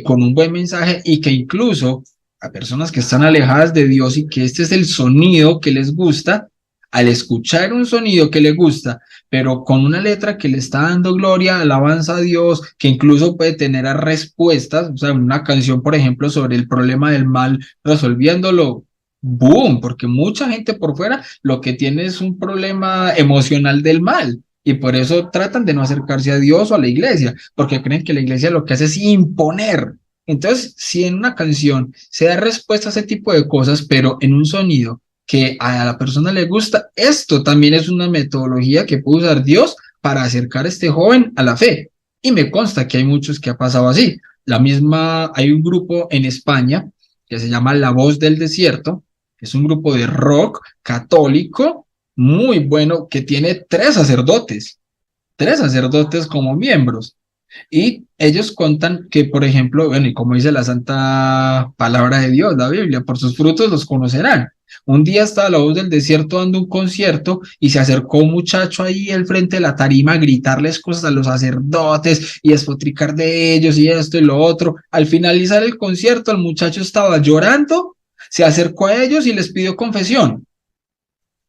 Speaker 1: con un buen mensaje y que incluso a personas que están alejadas de Dios y que este es el sonido que les gusta, al escuchar un sonido que les gusta, pero con una letra que le está dando gloria, alabanza a Dios, que incluso puede tener respuestas, o sea, una canción, por ejemplo, sobre el problema del mal, resolviéndolo, boom, porque mucha gente por fuera lo que tiene es un problema emocional del mal. Y por eso tratan de no acercarse a Dios o a la iglesia, porque creen que la iglesia lo que hace es imponer. Entonces, si en una canción se da respuesta a ese tipo de cosas, pero en un sonido que a la persona le gusta, esto también es una metodología que puede usar Dios para acercar a este joven a la fe. Y me consta que hay muchos que ha pasado así. La misma, hay un grupo en España que se llama La Voz del Desierto, que es un grupo de rock católico muy bueno que tiene tres sacerdotes como miembros. Y ellos cuentan que, por ejemplo, bueno, y como dice la santa palabra de Dios, la Biblia, por sus frutos los conocerán. Un día estaba La Voz del Desierto dando un concierto y se acercó un muchacho ahí al frente de la tarima a gritarles cosas a los sacerdotes y despotricar de ellos y esto y lo otro. Al finalizar el concierto, el muchacho estaba llorando, se acercó a ellos y les pidió confesión.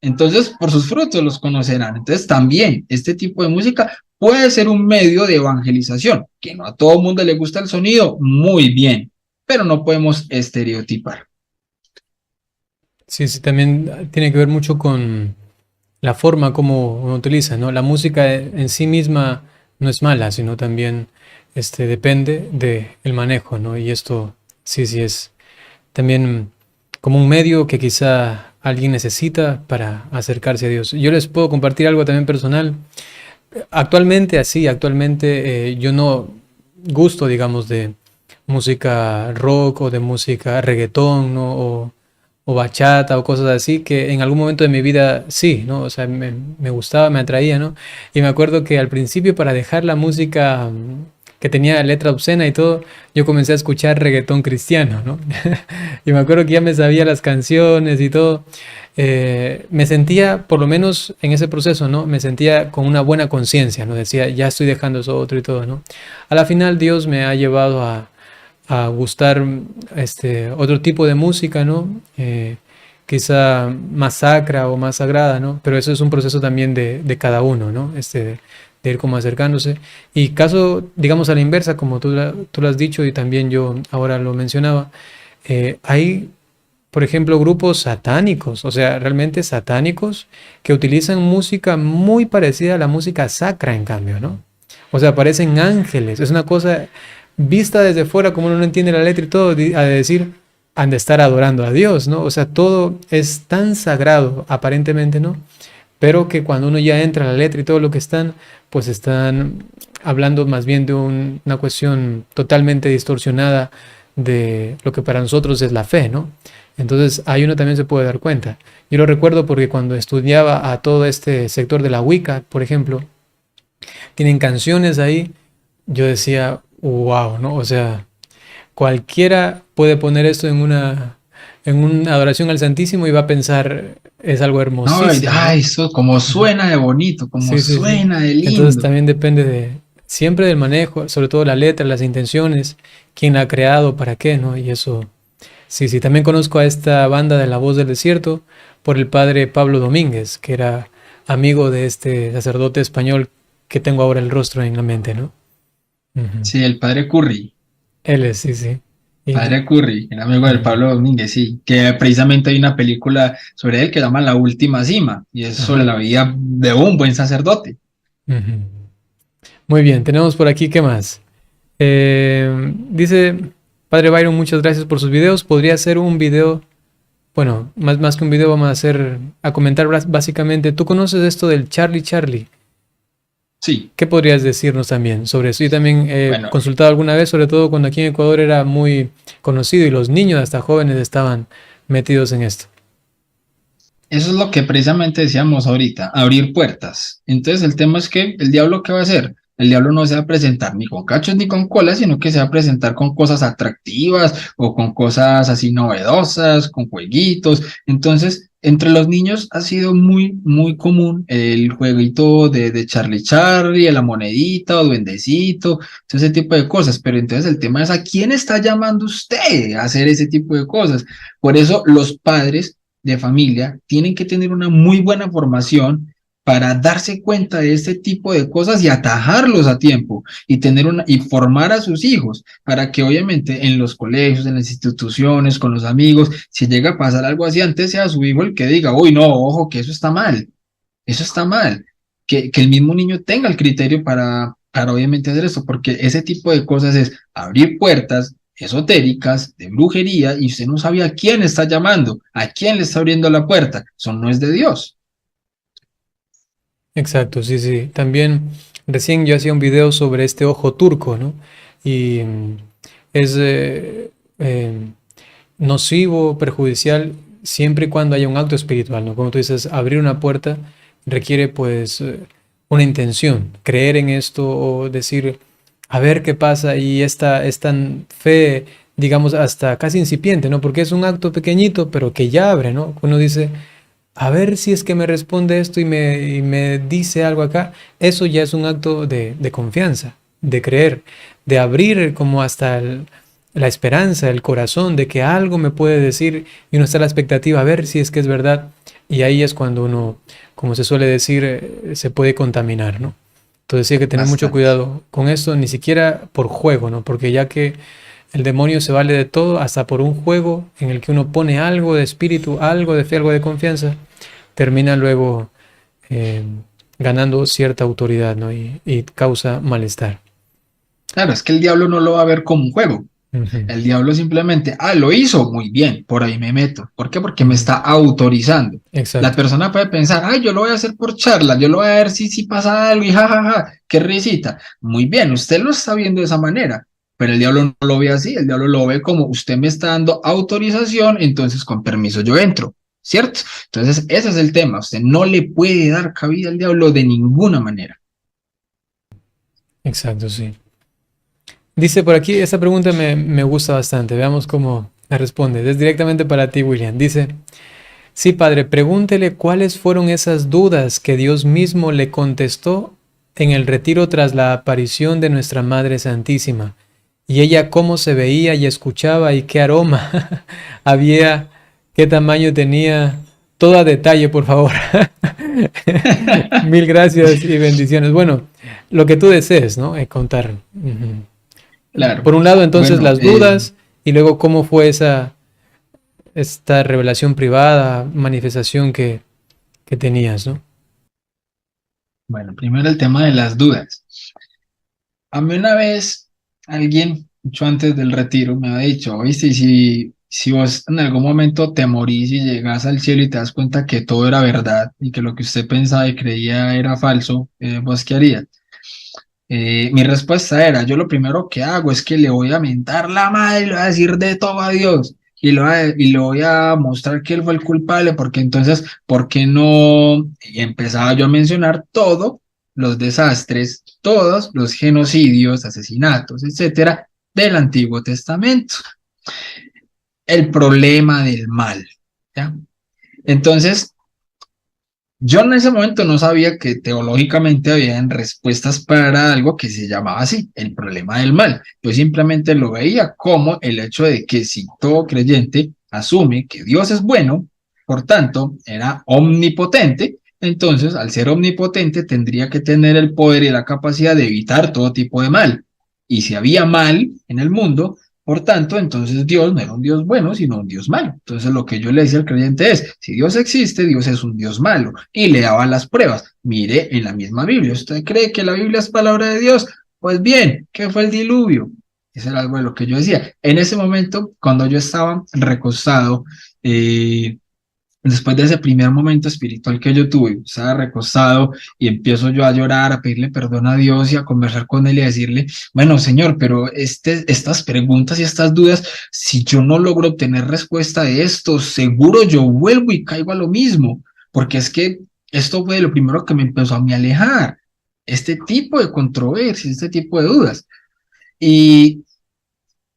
Speaker 1: Entonces, por sus frutos los conocerán. Entonces, también este tipo de música puede ser un medio de evangelización, que no a todo el mundo le gusta el sonido, muy bien, pero no podemos estereotipar.
Speaker 2: Sí, sí, también tiene que ver mucho con la forma como uno utiliza, ¿no? La música en sí misma no es mala, sino también depende del manejo, ¿no? Y esto sí, sí es también como un medio que quizá alguien necesita para acercarse a Dios. Yo les puedo compartir algo también personal. Actualmente yo no gusto, digamos, de música rock o de música reggaetón, ¿no? O bachata o cosas así, que en algún momento de mi vida sí, ¿no? O sea, me gustaba, me atraía, ¿no? Y me acuerdo que al principio para dejar la música que tenía letra obscena y todo, yo comencé a escuchar reggaetón cristiano, ¿no? Y me acuerdo que ya me sabía las canciones y todo. Me sentía, por lo menos en ese proceso, ¿no? Me sentía con una buena conciencia, ¿no? Decía, ya estoy dejando eso otro y todo, ¿no? A la final Dios me ha llevado a gustar otro tipo de música, ¿no? Quizá más sacra o más sagrada, ¿no? Pero eso es un proceso también de cada uno, ¿no? De ir como acercándose. Y caso, digamos, a la inversa, como tú lo has dicho y también yo ahora lo mencionaba, hay, por ejemplo, grupos satánicos, o sea, realmente satánicos, que utilizan música muy parecida a la música sacra, en cambio, ¿no? O sea, parecen ángeles. Es una cosa vista desde fuera, como uno no entiende la letra y todo, a decir, han de estar adorando a Dios, ¿no? O sea, todo es tan sagrado, aparentemente, ¿no? Pero que cuando uno ya entra a la letra y todo lo que están, pues están hablando más bien de una cuestión totalmente distorsionada de lo que para nosotros es la fe, ¿no? Entonces ahí uno también se puede dar cuenta. Yo lo recuerdo porque cuando estudiaba a todo este sector de la Wicca, por ejemplo, tienen canciones ahí, yo decía, wow, ¿no? O sea, cualquiera puede poner esto en una adoración al Santísimo y va a pensar, es algo
Speaker 1: No,
Speaker 2: hermosísimo,
Speaker 1: ay,
Speaker 2: ¿no?
Speaker 1: eso como suena de bonito, como
Speaker 2: Sí, sí, sí.
Speaker 1: suena de
Speaker 2: Entonces
Speaker 1: lindo.
Speaker 2: también depende siempre del manejo, sobre todo la letra, las intenciones, quién la ha creado, para qué, ¿no? Y eso, sí, sí. También conozco a esta banda de La Voz del Desierto por el padre Pablo Domínguez, que era amigo de este sacerdote español que tengo ahora el rostro en la mente, ¿no? Ujú.
Speaker 1: Sí, el padre Curry.
Speaker 2: Él es, sí, sí. Y,
Speaker 1: Padre Curry, el amigo del
Speaker 2: ujú.
Speaker 1: Pablo Domínguez, sí, que precisamente hay una película sobre él que se llama La Última Cima, y es sobre
Speaker 2: Ajá.
Speaker 1: la vida de un buen sacerdote.
Speaker 2: Ujú. Muy bien, tenemos por aquí, ¿qué más? Dice, Padre Byron, muchas gracias por sus videos. Podría hacer un video, bueno, más que un video, vamos a comentar básicamente. ¿Tú conoces esto del Charlie Charlie?
Speaker 1: Sí,
Speaker 2: ¿Qué podrías decirnos también sobre eso? Yo también he
Speaker 1: bueno,
Speaker 2: consultado alguna vez, sobre todo cuando aquí en Ecuador era muy conocido y los niños hasta jóvenes estaban metidos en esto.
Speaker 1: eso es lo que precisamente decíamos ahorita, abrir puertas. Entonces el tema es que el diablo, ¿qué va a hacer? El diablo no se va a presentar ni con cachos ni con colas, sino que se va a presentar con cosas atractivas o con cosas así novedosas, con jueguitos. Entonces, entre los niños ha sido muy común el jueguito de Charlie Charlie, la monedita o duendecito, todo ese tipo de cosas. Pero entonces el tema es a quién está llamando usted a hacer ese tipo de cosas. Por eso los padres de familia tienen que tener una muy buena formación para darse cuenta de este tipo de cosas y atajarlos a tiempo y y formar a sus hijos para que obviamente en los colegios, en las instituciones, con los amigos, si llega a pasar algo así, antes sea su hijo el que diga, uy, no, ojo, que eso está mal, que el mismo niño tenga el criterio para obviamente hacer eso, porque ese tipo de cosas es abrir puertas esotéricas, de brujería, y usted no sabe a quién está llamando, a quién le está abriendo la puerta. Eso no es de Dios.
Speaker 2: Exacto, sí, sí. También recién yo hacía un video sobre este ojo turco, ¿no? Y es nocivo, perjudicial, siempre y cuando haya un acto espiritual, ¿no? Como tú dices, abrir una puerta requiere pues una intención, creer en esto o decir, a ver qué pasa y esta es tan fe, digamos, hasta casi incipiente, ¿no? Porque es un acto pequeñito, pero que ya abre, ¿no? Uno dice, a ver si es que me responde esto y me dice algo acá, eso ya es un acto de confianza, de creer, de abrir como hasta la esperanza, el corazón de que algo me puede decir y uno está a la expectativa a ver si es que es verdad y ahí es cuando uno, como se suele decir, se puede contaminar, ¿no? Entonces sí hay que tener mucho
Speaker 1: Bastante.
Speaker 2: cuidado con esto, ni siquiera por juego, ¿no? Porque ya que el demonio se vale de todo, hasta por un juego en el que uno pone algo de espíritu, algo de fe, algo de confianza, termina luego eh, ganando cierta autoridad, ¿no? Y causa malestar.
Speaker 1: Claro, es que el diablo no lo va a ver como un juego.
Speaker 2: Ujú,
Speaker 1: El diablo simplemente, lo hizo muy bien, por ahí me meto. ¿Por qué? Porque me
Speaker 2: ujú.
Speaker 1: está autorizando. La
Speaker 2: Exacto,
Speaker 1: persona puede pensar, yo lo voy a hacer por charla, yo lo voy a ver si pasa algo y jajaja, qué risita. Muy bien, usted lo está viendo de esa manera, pero el diablo no lo ve así, el diablo lo ve como usted me está dando autorización, entonces con permiso yo entro, ¿cierto? Entonces ese es el tema, usted no le puede dar cabida al diablo de ninguna manera.
Speaker 2: exacto, sí. Dice por aquí, esta pregunta me gusta bastante. Veamos cómo la responde. Es directamente para ti, William. Dice, sí, padre, pregúntele cuáles fueron esas dudas que Dios mismo le contestó en el retiro tras la aparición de nuestra Madre Santísima. Y ella cómo se veía y escuchaba y qué aroma había, qué tamaño tenía. Todo a detalle, por favor. Mil gracias y bendiciones. Bueno, lo que tú desees, ¿no? Contar. Ujú.
Speaker 1: Claro.
Speaker 2: Por un lado, entonces,
Speaker 1: Bueno,
Speaker 2: las dudas y luego cómo fue esta revelación privada, manifestación que tenías, ¿no?
Speaker 1: bueno, primero el tema de las dudas. A mí una vez alguien, mucho antes del retiro, me ha dicho, oíste, y si vos en algún momento te morís y llegas al cielo y te das cuenta que todo era verdad y que lo que usted pensaba y creía era falso, ¿vos qué harías? Mi respuesta era, yo lo primero que hago es que le voy a mentar la madre, le voy a decir de todo a Dios y le voy a mostrar que él fue el culpable, porque entonces, ¿por qué no? Y empezaba yo a mencionar todos los desastres, todos los genocidios, asesinatos, etcétera, del Antiguo Testamento. El problema del mal, ¿ya? Entonces, yo en ese momento no sabía que teológicamente habían respuestas para algo que se llamaba así, el problema del mal. Yo simplemente lo veía como el hecho de que si todo creyente asume que Dios es bueno, por tanto, era omnipotente, entonces al ser omnipotente tendría que tener el poder y la capacidad de evitar todo tipo de mal. Y si había mal en el mundo, por tanto, entonces Dios no era un Dios bueno, sino un Dios malo. Entonces lo que yo le decía al creyente es, si Dios existe, Dios es un Dios malo. Y le daba las pruebas. Mire en la misma Biblia, ¿usted cree que la Biblia es palabra de Dios? Pues bien, ¿qué fue el diluvio? Eso era algo de lo que yo decía. En ese momento, cuando yo estaba recostado, después de ese primer momento espiritual que yo tuve, estaba recostado y empiezo yo a llorar, a pedirle perdón a Dios y a conversar con Él y a decirle, bueno, Señor, pero estas preguntas y estas dudas, si yo no logro obtener respuesta de esto, seguro yo vuelvo y caigo a lo mismo, porque es que esto fue lo primero que me empezó a me alejar, este tipo de controversias, este tipo de dudas. Y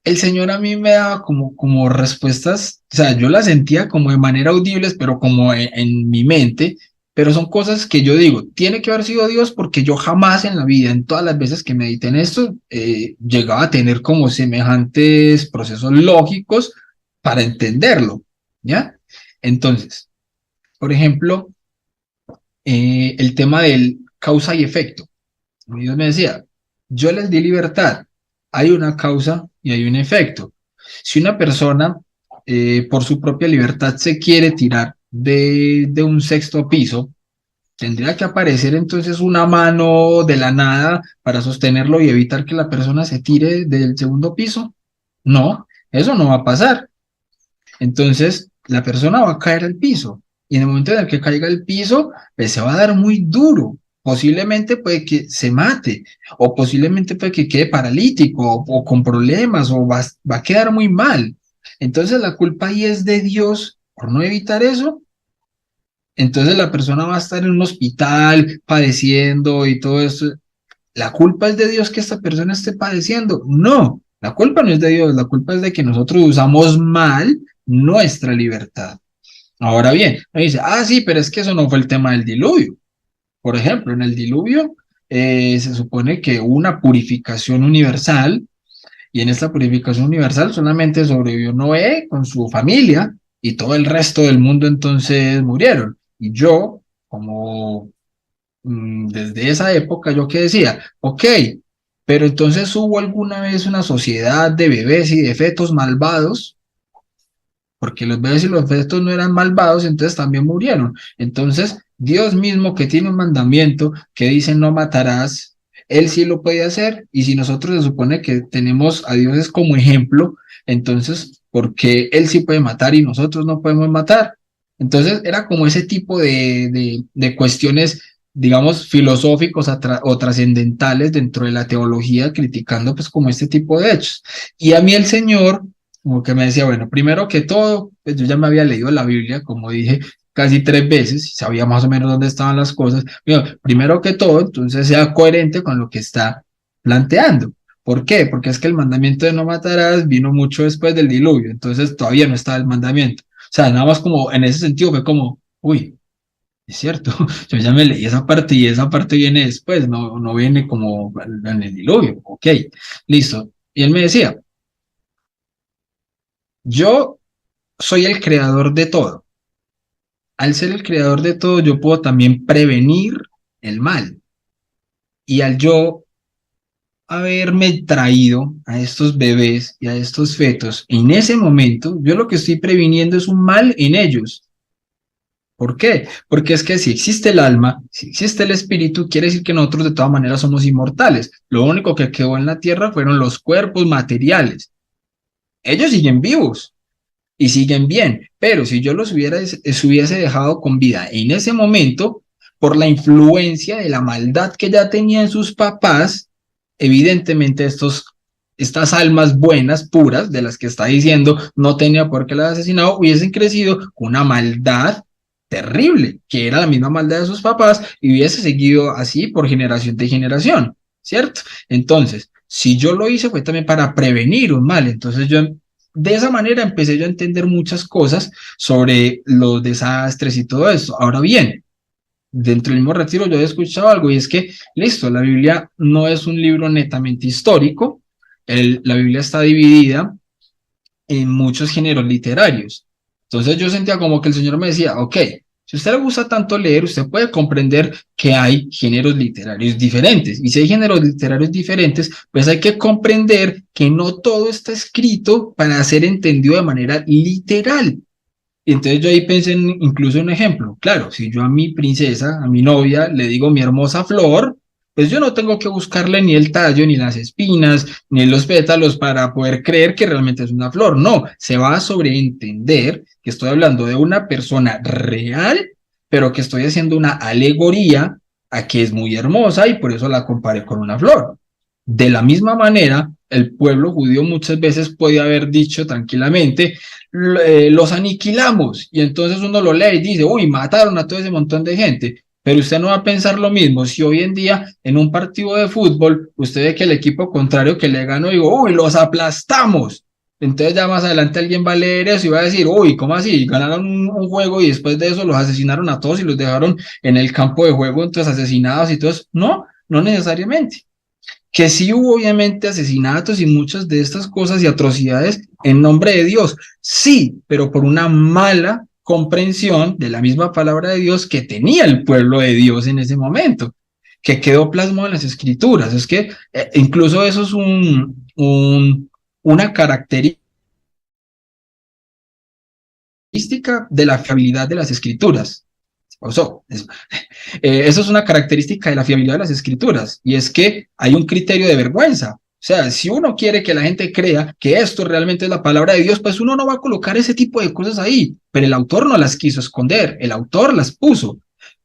Speaker 1: el Señor a mí me daba como respuestas, o sea, yo las sentía como de manera audibles, pero como en mi mente, pero son cosas que yo digo, tiene que haber sido Dios porque yo jamás en la vida, en todas las veces que medité en esto, llegaba a tener como semejantes procesos lógicos para entenderlo, ¿ya? Entonces, por ejemplo, el tema del causa y efecto. Dios me decía, yo les di libertad, hay una causa y hay un efecto. Si una persona por su propia libertad se quiere tirar de un sexto piso, tendría que aparecer entonces una mano de la nada para sostenerlo y evitar que la persona se tire del segundo piso. No, eso no va a pasar. Entonces, la persona va a caer al piso y en el momento en el que caiga al piso, pues se va a dar muy duro. Posiblemente puede que se mate o posiblemente puede que quede paralítico o con problemas o va a quedar muy mal. Entonces la culpa ahí es de Dios por no evitar eso. Entonces la persona va a estar en un hospital padeciendo y todo eso. ¿La culpa es de Dios que esta persona esté padeciendo? No, la culpa no es de Dios, la culpa es de que nosotros usamos mal nuestra libertad. Ahora bien, me dice, sí, pero es que eso no fue el tema del diluvio. Por ejemplo, en el diluvio se supone que hubo una purificación universal y en esta purificación universal solamente sobrevivió Noé con su familia y todo el resto del mundo entonces murieron. Y yo, como desde esa época yo que decía, ok, pero entonces hubo alguna vez una sociedad de bebés y de fetos malvados, porque los bebés y los fetos no eran malvados, entonces también murieron. Entonces, Dios mismo que tiene un mandamiento que dice no matarás, Él sí lo puede hacer, y si nosotros se supone que tenemos a Dios como ejemplo, entonces, ¿por qué Él sí puede matar y nosotros no podemos matar? Entonces, era como ese tipo de cuestiones, digamos, filosóficos o trascendentales dentro de la teología, criticando pues como este tipo de hechos. Y a mí el Señor como que me decía, bueno, primero que todo, pues yo ya me había leído la Biblia, como dije, casi 3 veces, y sabía más o menos dónde estaban las cosas. Primero que todo, entonces sea coherente con lo que está planteando. ¿Por qué? Porque es que el mandamiento de no matarás vino mucho después del diluvio, entonces todavía no estaba el mandamiento. O sea, nada más como en ese sentido fue como, uy, es cierto, yo ya me leí esa parte y esa parte viene después, no viene como en el diluvio. Ok, listo. Y él me decía, yo soy el creador de todo. Al ser el creador de todo, yo puedo también prevenir el mal. Y al yo haberme traído a estos bebés y a estos fetos en ese momento, yo lo que estoy previniendo es un mal en ellos. ¿Por qué? Porque es que si existe el alma, si existe el espíritu, quiere decir que nosotros de todas maneras somos inmortales. Lo único que quedó en la tierra fueron los cuerpos materiales. Ellos siguen vivos y siguen bien, pero si yo los hubiese dejado con vida en ese momento, por la influencia de la maldad que ya tenían sus papás, evidentemente estas almas buenas, puras, de las que está diciendo no tenía por qué las asesinado, hubiesen crecido con una maldad terrible, que era la misma maldad de sus papás, y hubiese seguido así por generación de generación, ¿cierto? Entonces, si yo lo hice fue también para prevenir un mal, entonces yo de esa manera empecé yo a entender muchas cosas sobre los desastres y todo eso. Ahora bien, dentro del mismo retiro yo he escuchado algo y es que, listo, la Biblia no es un libro netamente histórico, la Biblia está dividida en muchos géneros literarios. Entonces yo sentía como que el Señor me decía, ok, si a usted le gusta tanto leer, usted puede comprender que hay géneros literarios diferentes. Y si hay géneros literarios diferentes, pues hay que comprender que no todo está escrito para ser entendido de manera literal. Y entonces yo ahí pensé incluso en un ejemplo. Claro, si yo a mi princesa, a mi novia, le digo mi hermosa flor, pues yo no tengo que buscarle ni el tallo, ni las espinas, ni los pétalos para poder creer que realmente es una flor. No, se va a sobreentender que estoy hablando de una persona real, pero que estoy haciendo una alegoría a que es muy hermosa y por eso la comparé con una flor. De la misma manera, el pueblo judío muchas veces puede haber dicho tranquilamente, los aniquilamos, y entonces uno lo lee y dice, uy, mataron a todo ese montón de gente. Pero usted no va a pensar lo mismo si hoy en día en un partido de fútbol usted ve que el equipo contrario que le ganó, digo, uy, los aplastamos. Entonces ya más adelante alguien va a leer eso y va a decir, uy, ¿cómo así? Ganaron un juego y después de eso los asesinaron a todos y los dejaron en el campo de juego, entonces asesinados y todo eso. No, no necesariamente. Que sí hubo obviamente asesinatos y muchas de estas cosas y atrocidades en nombre de Dios, sí, pero por una mala comprensión de la misma palabra de Dios que tenía el pueblo de Dios en ese momento, que quedó plasmado en las escrituras. Es que incluso eso es una característica de la fiabilidad de las escrituras. Eso es una característica de la fiabilidad de las escrituras, y es que hay un criterio de vergüenza. O sea, si uno quiere que la gente crea que esto realmente es la palabra de Dios, pues uno no va a colocar ese tipo de cosas ahí, pero el autor no las quiso esconder, el autor las puso.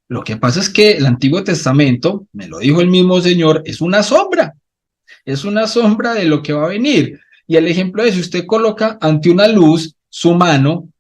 Speaker 1: Lo que pasa es que el Antiguo Testamento, me lo dijo el mismo Señor, es una sombra de lo que va a venir. Y el ejemplo es, si usted coloca ante una luz su mano,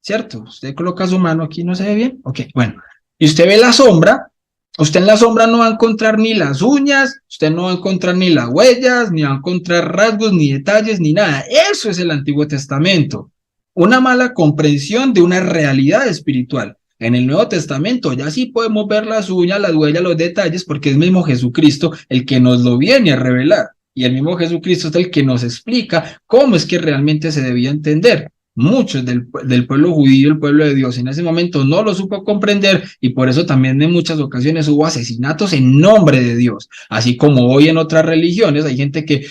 Speaker 1: ¿cierto? Usted coloca su mano aquí, ¿no se ve bien? Ok, bueno. Y usted ve la sombra, usted en la sombra no va a encontrar ni las uñas, usted no va a encontrar ni las huellas, ni va a encontrar rasgos, ni detalles, ni nada. Eso es el Antiguo Testamento. Una mala comprensión de una realidad espiritual. En el Nuevo Testamento ya sí podemos ver las uñas, las huellas, los detalles, porque es mismo Jesucristo el que nos lo viene a revelar. Y el mismo Jesucristo es el que nos explica cómo es que realmente se debía entender. Muchos del pueblo judío, el pueblo de Dios, en ese momento no lo supo comprender, y por eso también en muchas ocasiones hubo asesinatos en nombre de Dios, así como hoy en otras religiones hay gente que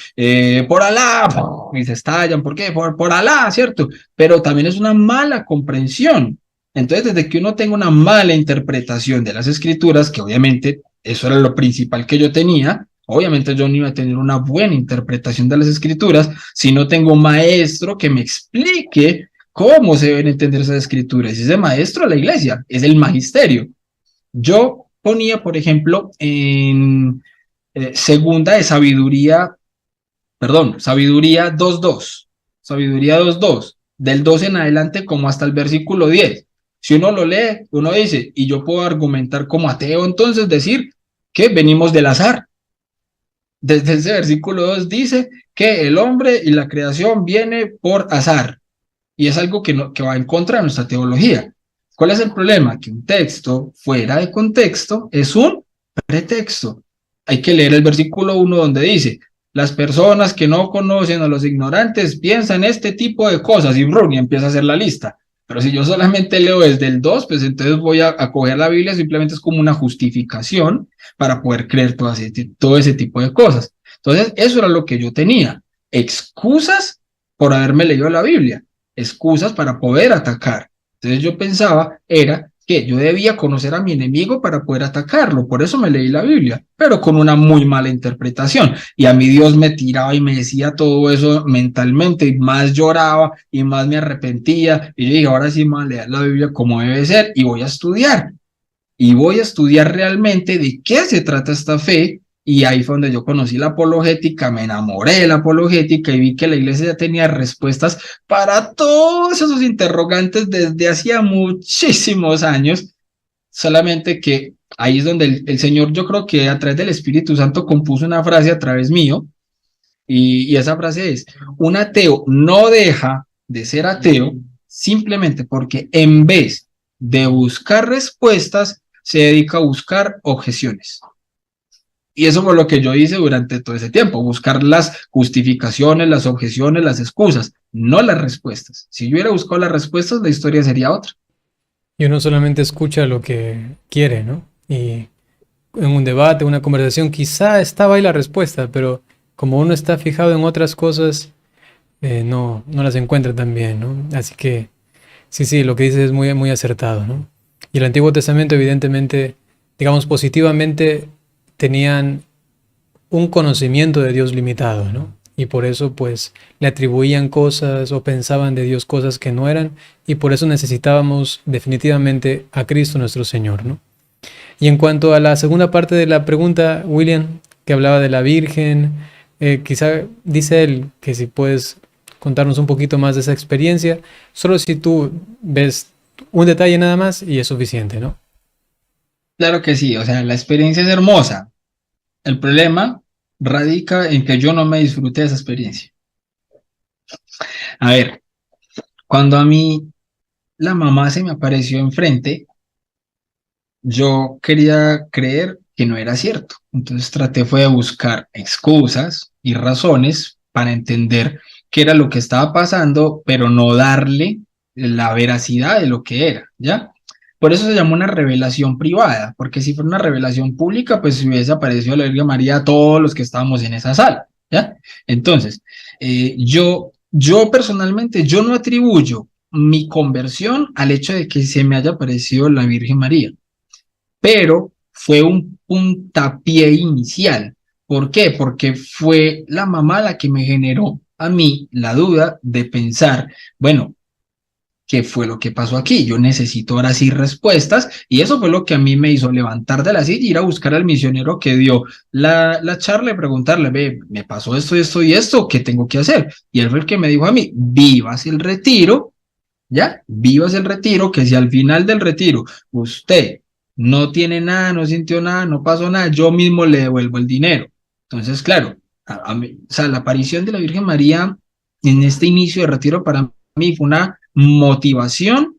Speaker 1: por Alá, y se estallan, ¿por qué? Por Alá, ¿cierto? Pero también es una mala comprensión. Entonces, desde que uno tenga una mala interpretación de las escrituras, que obviamente eso era lo principal que yo tenía, obviamente yo no iba a tener una buena interpretación de las escrituras si no tengo un maestro que me explique cómo se deben entender esas escrituras. Y ese maestro, la iglesia, es el magisterio. Yo ponía, por ejemplo, en segunda de sabiduría 2.2, sabiduría 2.2, del 2 en adelante como hasta el versículo 10. Si uno lo lee, uno dice, y yo puedo argumentar como ateo, entonces decir que venimos del azar. Desde ese versículo 2 dice que el hombre y la creación viene por azar, y es algo que va en contra de nuestra teología. ¿Cuál es el problema? Que un texto fuera de contexto es un pretexto. Hay que leer el versículo 1 donde dice, las personas que no conocen a los ignorantes piensan este tipo de cosas, y empieza a hacer la lista. Pero si yo solamente leo desde el 2, pues entonces voy a coger la Biblia, simplemente es como una justificación para poder creer todo ese tipo de cosas. Entonces, eso era lo que yo tenía. Excusas por haberme leído la Biblia, excusas para poder atacar. Entonces yo pensaba, era que yo debía conocer a mi enemigo para poder atacarlo, por eso me leí la Biblia, pero con una muy mala interpretación. Y a mí Dios me tiraba y me decía todo eso mentalmente, y más lloraba y más me arrepentía. Y yo dije, ahora sí me voy a leer la Biblia como debe ser y voy a estudiar. Y voy a estudiar realmente de qué se trata esta fe. Y ahí fue donde yo conocí la apologética, me enamoré de la apologética y vi que la iglesia ya tenía respuestas para todos esos interrogantes desde hacía muchísimos años, solamente que ahí es donde el Señor, yo creo que a través del Espíritu Santo compuso una frase a través mío, y esa frase es, un ateo no deja de ser ateo simplemente porque en vez de buscar respuestas, se dedica a buscar objeciones. Y eso fue lo que yo hice durante todo ese tiempo, buscar las justificaciones, las objeciones, las excusas, no las respuestas. Si yo hubiera buscado las respuestas, la historia sería otra.
Speaker 2: Y uno solamente escucha lo que quiere, ¿no? Y en un debate, una conversación, quizá estaba ahí la respuesta, pero como uno está fijado en otras cosas, no las encuentra tan bien, ¿no? Así que sí, lo que dices es muy, muy acertado, ¿no? Y el Antiguo Testamento, evidentemente, digamos positivamente, tenían un conocimiento de Dios limitado, ¿no? Y por eso pues le atribuían cosas o pensaban de Dios cosas que no eran, y por eso necesitábamos definitivamente a Cristo nuestro Señor, ¿no? Y en cuanto a la segunda parte de la pregunta, William, que hablaba de la Virgen, quizá dice él que si puedes contarnos un poquito más de esa experiencia, solo si tú ves un detalle nada más y es suficiente, ¿no?
Speaker 1: Claro que sí, o sea, la experiencia es hermosa. El problema radica en que yo no me disfruté de esa experiencia. A ver, cuando a mí la mamá se me apareció enfrente, yo quería creer que no era cierto. Entonces traté fue de buscar excusas y razones para entender qué era lo que estaba pasando, pero no darle la veracidad de lo que era, ¿ya? Por eso se llama una revelación privada, porque si fuera una revelación pública, pues si hubiese aparecido la Virgen María a todos los que estábamos en esa sala, ¿ya? Entonces, yo personalmente, yo no atribuyo mi conversión al hecho de que se me haya aparecido la Virgen María, pero fue un puntapié inicial. ¿Por qué? Porque fue la mamá la que me generó a mí la duda de pensar, bueno, ¿qué fue lo que pasó aquí? Yo necesito ahora sí respuestas, y eso fue lo que a mí me hizo levantar de la silla y ir a buscar al misionero que dio la charla y preguntarle, ve, me pasó esto, esto y esto, ¿qué tengo que hacer? Y él fue el que me dijo a mí, vivas el retiro, ¿ya? Vivas el retiro, que si al final del retiro usted no tiene nada, no sintió nada, no pasó nada, yo mismo le devuelvo el dinero. Entonces, claro, a mí, o sea, la aparición de la Virgen María en este inicio de retiro para mí fue una motivación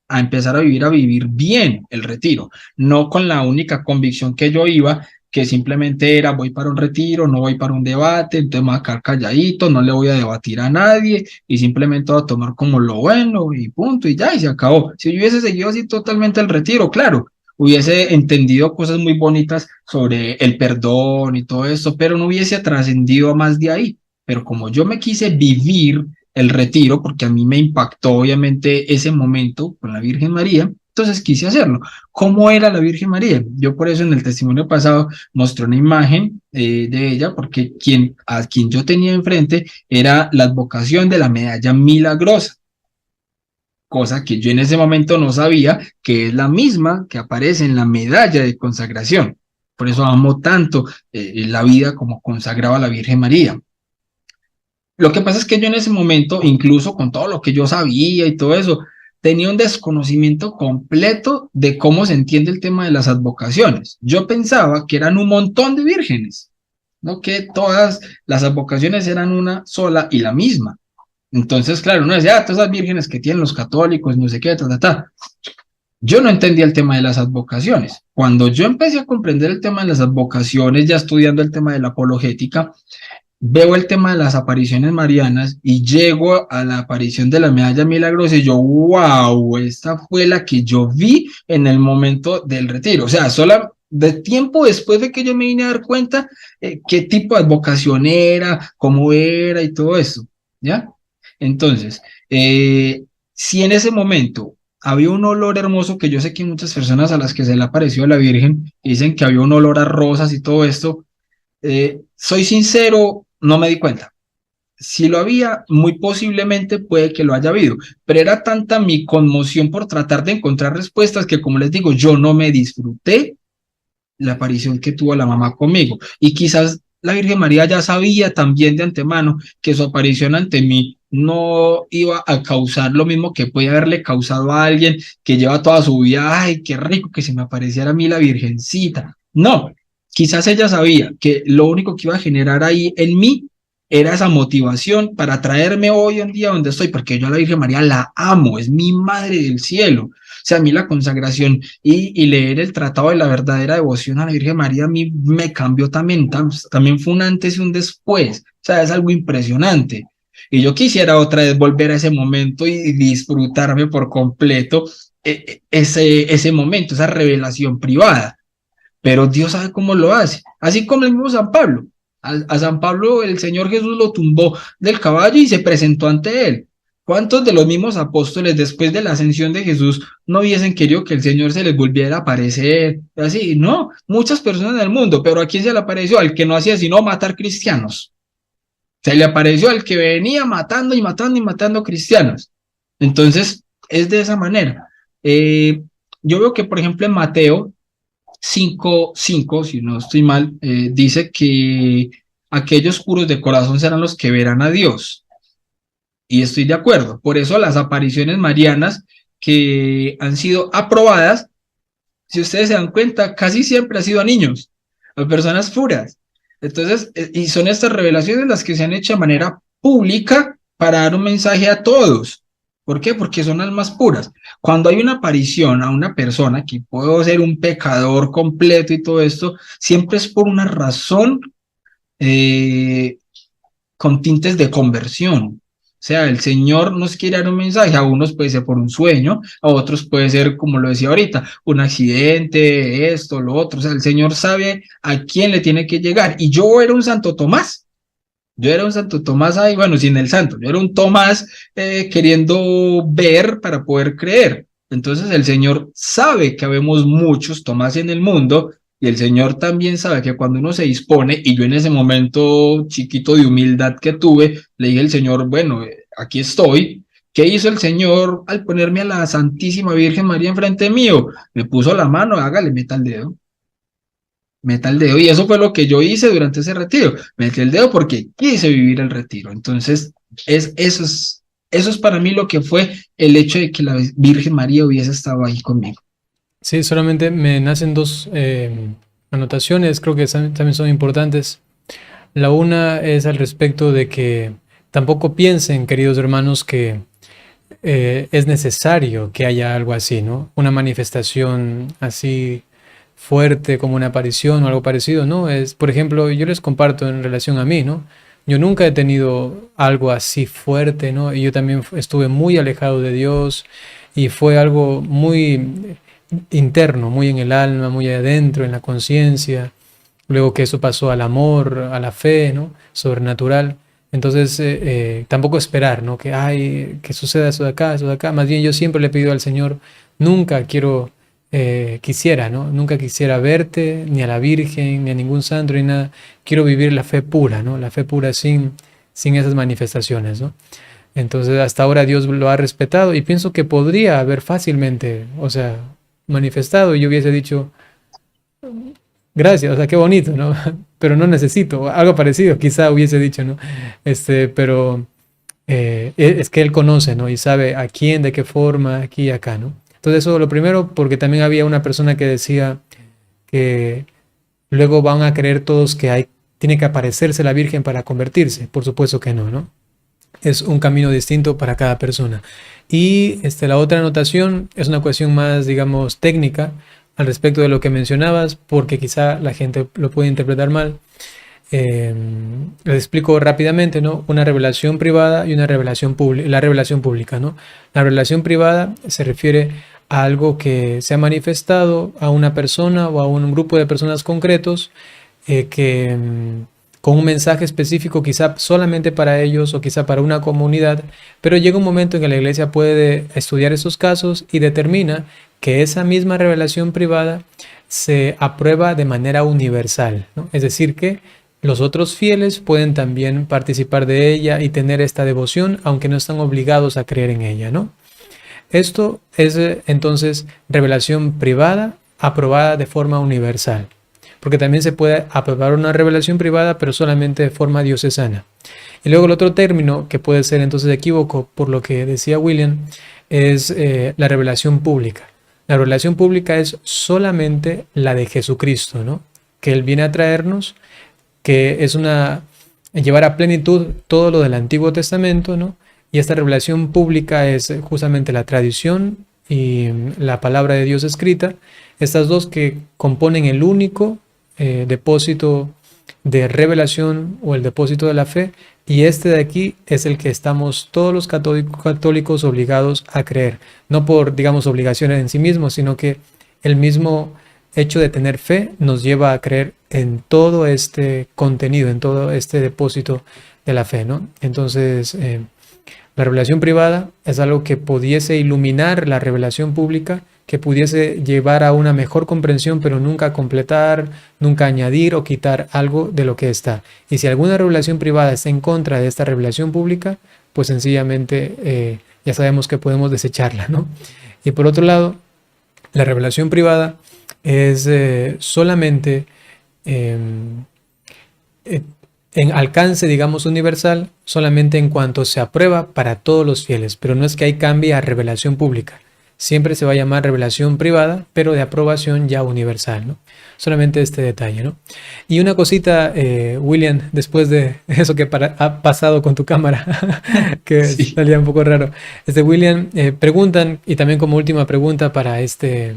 Speaker 1: a empezar a vivir bien el retiro, no con la única convicción que yo iba, que simplemente era voy para un retiro, no voy para un debate, entonces me voy a quedar calladito, no le voy a debatir a nadie y simplemente voy a tomar como lo bueno y punto y ya, y se acabó. Si yo hubiese seguido así totalmente el retiro, claro, hubiese entendido cosas muy bonitas sobre el perdón y todo eso, pero no hubiese trascendido más de ahí. Pero como yo me quise vivir el retiro, porque a mí me impactó obviamente ese momento con la Virgen María, entonces quise hacerlo. ¿Cómo era la Virgen María? Yo por eso en el testimonio pasado mostré una imagen de ella, porque a quien yo tenía enfrente era la advocación de la medalla milagrosa, cosa que yo en ese momento no sabía que es la misma que aparece en la medalla de consagración. Por eso amo tanto la vida como consagraba la Virgen María. Lo que pasa es que yo en ese momento, incluso con todo lo que yo sabía y todo eso, tenía un desconocimiento completo de cómo se entiende el tema de las advocaciones. Yo pensaba que eran un montón de vírgenes, no que todas las advocaciones eran una sola y la misma. Entonces, claro, uno decía, todas esas vírgenes que tienen los católicos, no sé qué, ta, ta, ta. Yo no entendía el tema de las advocaciones. Cuando yo empecé a comprender el tema de las advocaciones, ya estudiando el tema de la apologética, veo el tema de las apariciones marianas y llego a la aparición de la medalla milagrosa y yo, wow, esta fue la que yo vi en el momento del retiro. O sea, solo de tiempo después de que yo me vine a dar cuenta qué tipo de advocación era, cómo era y todo eso, ¿ya? Entonces, si en ese momento había un olor hermoso, que yo sé que muchas personas a las que se le apareció la Virgen dicen que había un olor a rosas y todo esto, soy sincero, no me di cuenta. Si lo había, muy posiblemente puede que lo haya habido, pero era tanta mi conmoción por tratar de encontrar respuestas que, como les digo, yo no me disfruté la aparición que tuvo la mamá conmigo. Y quizás la Virgen María ya sabía también de antemano que su aparición ante mí no iba a causar lo mismo que puede haberle causado a alguien que lleva toda su vida, ay, qué rico que se me apareciera a mí la Virgencita. No, quizás ella sabía que lo único que iba a generar ahí en mí era esa motivación para traerme hoy en día donde estoy, porque yo a la Virgen María la amo, es mi madre del cielo. O sea, a mí la consagración y leer el tratado de la verdadera devoción a la Virgen María a mí me cambió también, también fue un antes y un después. O sea, es algo impresionante. Y yo quisiera otra vez volver a ese momento y disfrutarme por completo ese momento, esa revelación privada. Pero Dios sabe cómo lo hace. Así como el mismo San Pablo. A San Pablo el Señor Jesús lo tumbó del caballo y se presentó ante él. ¿Cuántos de los mismos apóstoles después de la ascensión de Jesús no hubiesen querido que el Señor se les volviera a aparecer? Así, no, muchas personas en el mundo, pero ¿a quién se le apareció? Al que no hacía sino matar cristianos. Se le apareció al que venía matando y matando y matando cristianos. Entonces, es de esa manera. Yo veo que, por ejemplo, en Mateo 5:5, si no estoy mal, dice que aquellos puros de corazón serán los que verán a Dios. Y estoy de acuerdo. Por eso las apariciones marianas que han sido aprobadas, si ustedes se dan cuenta, casi siempre ha sido a niños, a personas puras. Entonces, y son estas revelaciones las que se han hecho de manera pública para dar un mensaje a todos. ¿Por qué? Porque son almas puras. Cuando hay una aparición a una persona, que puede ser un pecador completo y todo esto, siempre es por una razón con tintes de conversión. O sea, el Señor nos quiere dar un mensaje, a unos puede ser por un sueño, a otros puede ser, como lo decía ahorita, un accidente, esto, lo otro. O sea, el Señor sabe a quién le tiene que llegar. Y yo era un Santo Tomás. Yo era un Santo Tomás ahí, bueno, sin el santo. Yo era un Tomás queriendo ver para poder creer. Entonces el Señor sabe que habemos muchos Tomás en el mundo y el Señor también sabe que cuando uno se dispone, y yo en ese momento chiquito de humildad que tuve, le dije al Señor, bueno, aquí estoy. ¿Qué hizo el Señor al ponerme a la Santísima Virgen María enfrente mío? Me puso la mano, hágale, meta el dedo. Meta el dedo. Y eso fue lo que yo hice durante ese retiro. Metí el dedo porque quise vivir el retiro. Entonces, eso es para mí lo que fue el hecho de que la Virgen María hubiese estado ahí conmigo.
Speaker 2: Sí, solamente me nacen dos anotaciones, creo que también son importantes. La una es al respecto de que tampoco piensen, queridos hermanos, que es necesario que haya algo así, ¿no? Una manifestación así fuerte como una aparición o algo parecido, ¿no? Es, por ejemplo, yo les comparto en relación a mí, ¿no? Yo nunca he tenido algo así fuerte, ¿no? Y yo también estuve muy alejado de Dios y fue algo muy interno, muy en el alma, muy adentro, en la conciencia. Luego que eso pasó al amor, a la fe, ¿no? Sobrenatural. Entonces, tampoco esperar, ¿no? Que, ay, que suceda eso de acá, eso de acá. Más bien yo siempre le pido al Señor, nunca quisiera, ¿no? Nunca quisiera verte, ni a la Virgen, ni a ningún santo, ni nada. Quiero vivir la fe pura, ¿no? La fe pura sin esas manifestaciones, ¿no? Entonces, hasta ahora Dios lo ha respetado y pienso que podría haber fácilmente, o sea, manifestado y yo hubiese dicho, gracias, o sea, qué bonito, ¿no? Pero no necesito, algo parecido, quizá hubiese dicho, ¿no? Pero es que Él conoce, ¿no? Y sabe a quién, de qué forma, aquí y acá, ¿no? Entonces eso lo primero, porque también había una persona que decía que luego van a creer todos que tiene que aparecerse la Virgen para convertirse. Por supuesto que no, ¿no? Es un camino distinto para cada persona. Y la otra anotación es una cuestión más, digamos, técnica al respecto de lo que mencionabas, porque quizá la gente lo puede interpretar mal. Les explico rápidamente, ¿no? Una revelación privada y una revelación pública. La revelación pública, ¿no? La revelación privada se refiere a algo que se ha manifestado a una persona o a un grupo de personas concretos con un mensaje específico, quizá solamente para ellos o quizá para una comunidad, pero llega un momento en que la iglesia puede estudiar esos casos y determina que esa misma revelación privada se aprueba de manera universal, ¿no? Es decir, que los otros fieles pueden también participar de ella y tener esta devoción, aunque no están obligados a creer en ella, ¿no? Esto es entonces revelación privada aprobada de forma universal, porque también se puede aprobar una revelación privada, pero solamente de forma diocesana. Y luego el otro término que puede ser entonces equívoco, por lo que decía William, es la revelación pública. La revelación pública es solamente la de Jesucristo, ¿no? Que Él viene a traernos, que es llevar a plenitud todo lo del Antiguo Testamento, ¿no? Y esta revelación pública es justamente la tradición y la palabra de Dios escrita, estas dos que componen el único depósito de revelación o el depósito de la fe, y este de aquí es el que estamos todos los católicos obligados a creer, no por, digamos, obligaciones en sí mismos, sino que el mismo hecho de tener fe nos lleva a creer en todo este contenido, en todo este depósito de la fe, ¿no? Entonces, La revelación privada es algo que pudiese iluminar la revelación pública, que pudiese llevar a una mejor comprensión, pero nunca completar, nunca añadir o quitar algo de lo que está. Y si alguna revelación privada está en contra de esta revelación pública, pues sencillamente ya sabemos que podemos desecharla, ¿no? Y por otro lado, la revelación privada es solamente en alcance, digamos, universal, solamente en cuanto se aprueba para todos los fieles, pero no es que ahí cambie a revelación pública. Siempre se va a llamar revelación privada, pero de aprobación ya universal, ¿no? Solamente este detalle, ¿no? Y una cosita, William, después de eso que ha pasado con tu cámara, que
Speaker 1: Sí.
Speaker 2: salía un poco raro. William, preguntan, y también como última pregunta para este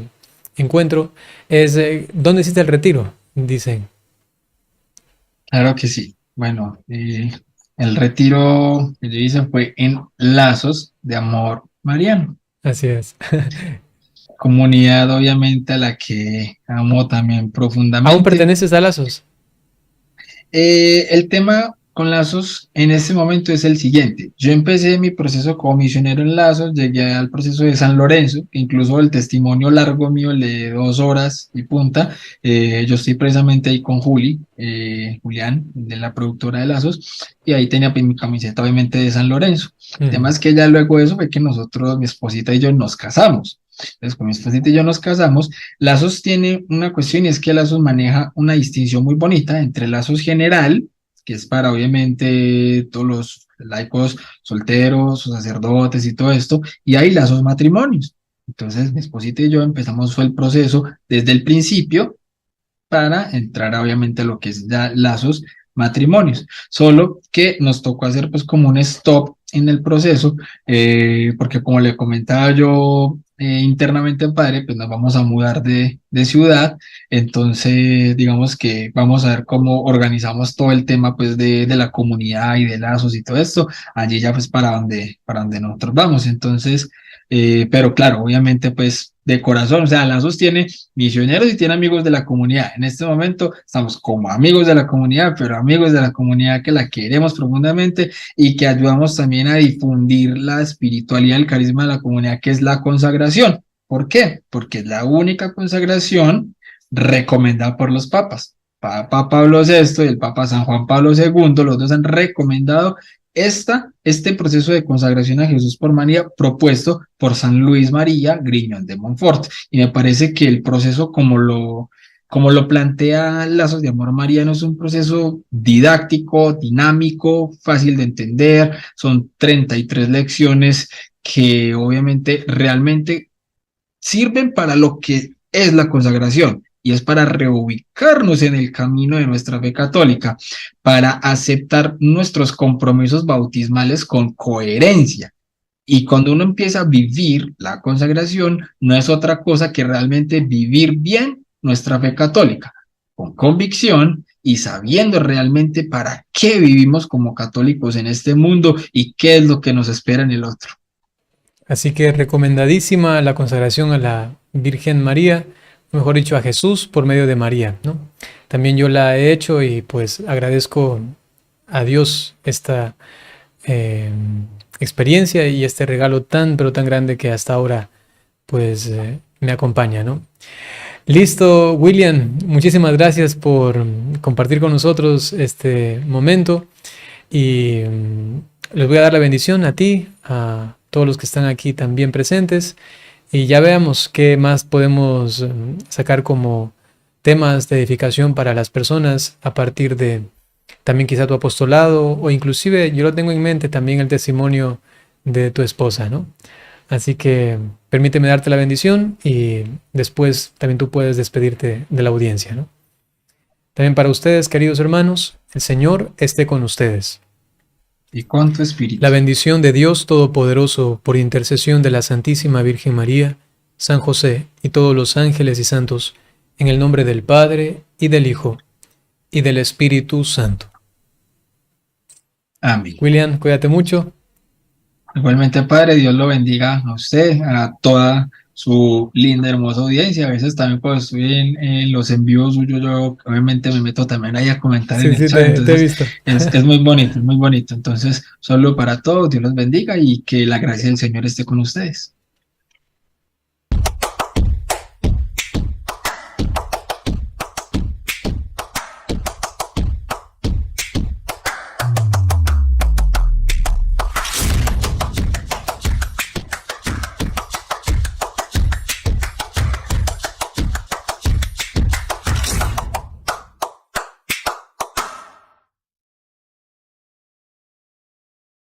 Speaker 2: encuentro, es ¿dónde hiciste el retiro? Dicen.
Speaker 1: Claro que sí. Bueno, el retiro que yo hice fue en Lazos de Amor Mariano.
Speaker 2: Así es.
Speaker 1: Comunidad obviamente a la que amo también
Speaker 2: ¿Aún
Speaker 1: profundamente.
Speaker 2: perteneces a Lazos?
Speaker 1: El tema con Lazos en este momento es el siguiente. Yo empecé mi proceso como misionero en Lazos, llegué al proceso de San Lorenzo, que incluso el testimonio largo mío de 2 horas y punta. Yo estoy precisamente ahí con Julián, de la productora de Lazos, y ahí tenía pues, mi camiseta obviamente de San Lorenzo. El tema es que ya luego de eso fue que nosotros, mi esposita y yo, nos casamos. Entonces, con mi esposita y yo nos casamos. Lazos tiene una cuestión y es que Lazos maneja una distinción muy bonita entre Lazos general, que es para obviamente todos los laicos solteros, sacerdotes y todo esto, y hay Lazos matrimonios. Entonces, mi esposita y yo empezamos fue el proceso desde el principio para entrar obviamente a lo que es ya Lazos matrimonios, solo que nos tocó hacer pues como un stop en el proceso, porque como le comentaba yo internamente padre, pues nos vamos a mudar de ciudad, entonces digamos que vamos a ver cómo organizamos todo el tema pues de la comunidad y de Lazos y todo esto, allí ya pues para donde nosotros vamos, entonces, pero claro, obviamente pues de corazón, o sea, Lazos tiene misioneros y tiene amigos de la comunidad. En este momento estamos como amigos de la comunidad, pero amigos de la comunidad que la queremos profundamente y que ayudamos también a difundir la espiritualidad, el carisma de la comunidad, que es la consagración. ¿Por qué? Porque es la única consagración recomendada por los papas. Papa Pablo VI y el Papa San Juan Pablo II, los dos han recomendado este proceso de consagración a Jesús por María propuesto por San Luis María Griñón de Montfort. Y me parece que el proceso como lo plantea Lazos de Amor Mariano es un proceso didáctico, dinámico, fácil de entender. Son 33 lecciones que obviamente realmente sirven para lo que es la consagración. Y es para reubicarnos en el camino de nuestra fe católica, para aceptar nuestros compromisos bautismales con coherencia. Y cuando uno empieza a vivir la consagración, no es otra cosa que realmente vivir bien nuestra fe católica, con convicción y sabiendo realmente para qué vivimos como católicos en este mundo y qué es lo que nos espera en el otro.
Speaker 2: Así que recomendadísima la consagración a la Virgen María, mejor dicho a Jesús por medio de María, ¿no? También yo la he hecho y pues agradezco a Dios esta experiencia y este regalo tan pero tan grande que hasta ahora pues me acompaña, ¿no? Listo, William, muchísimas gracias por compartir con nosotros este momento y les voy a dar la bendición a ti, a todos los que están aquí también presentes. Y ya veamos qué más podemos sacar como temas de edificación para las personas a partir de también quizá tu apostolado o inclusive yo lo tengo en mente también el testimonio de tu esposa, ¿no? Así que permíteme darte la bendición y después también tú puedes despedirte de la audiencia, ¿no? También para ustedes, queridos hermanos, el Señor esté con ustedes.
Speaker 1: Y con tu espíritu.
Speaker 2: La bendición de Dios Todopoderoso, por intercesión de la Santísima Virgen María, San José y todos los ángeles y santos, en el nombre del Padre, y del Hijo, y del Espíritu Santo.
Speaker 1: Amén.
Speaker 2: William, cuídate mucho.
Speaker 1: Igualmente, Padre, Dios lo bendiga a usted, a toda su linda, hermosa audiencia. A veces también cuando estoy en los envíos suyos, yo obviamente me meto también ahí a comentar en
Speaker 2: Sí,
Speaker 1: el
Speaker 2: sí,
Speaker 1: chat,
Speaker 2: te he
Speaker 1: entonces
Speaker 2: visto.
Speaker 1: es muy bonito, es muy bonito. Entonces, solo para todos, Dios los bendiga y que la gracia del Señor esté con ustedes.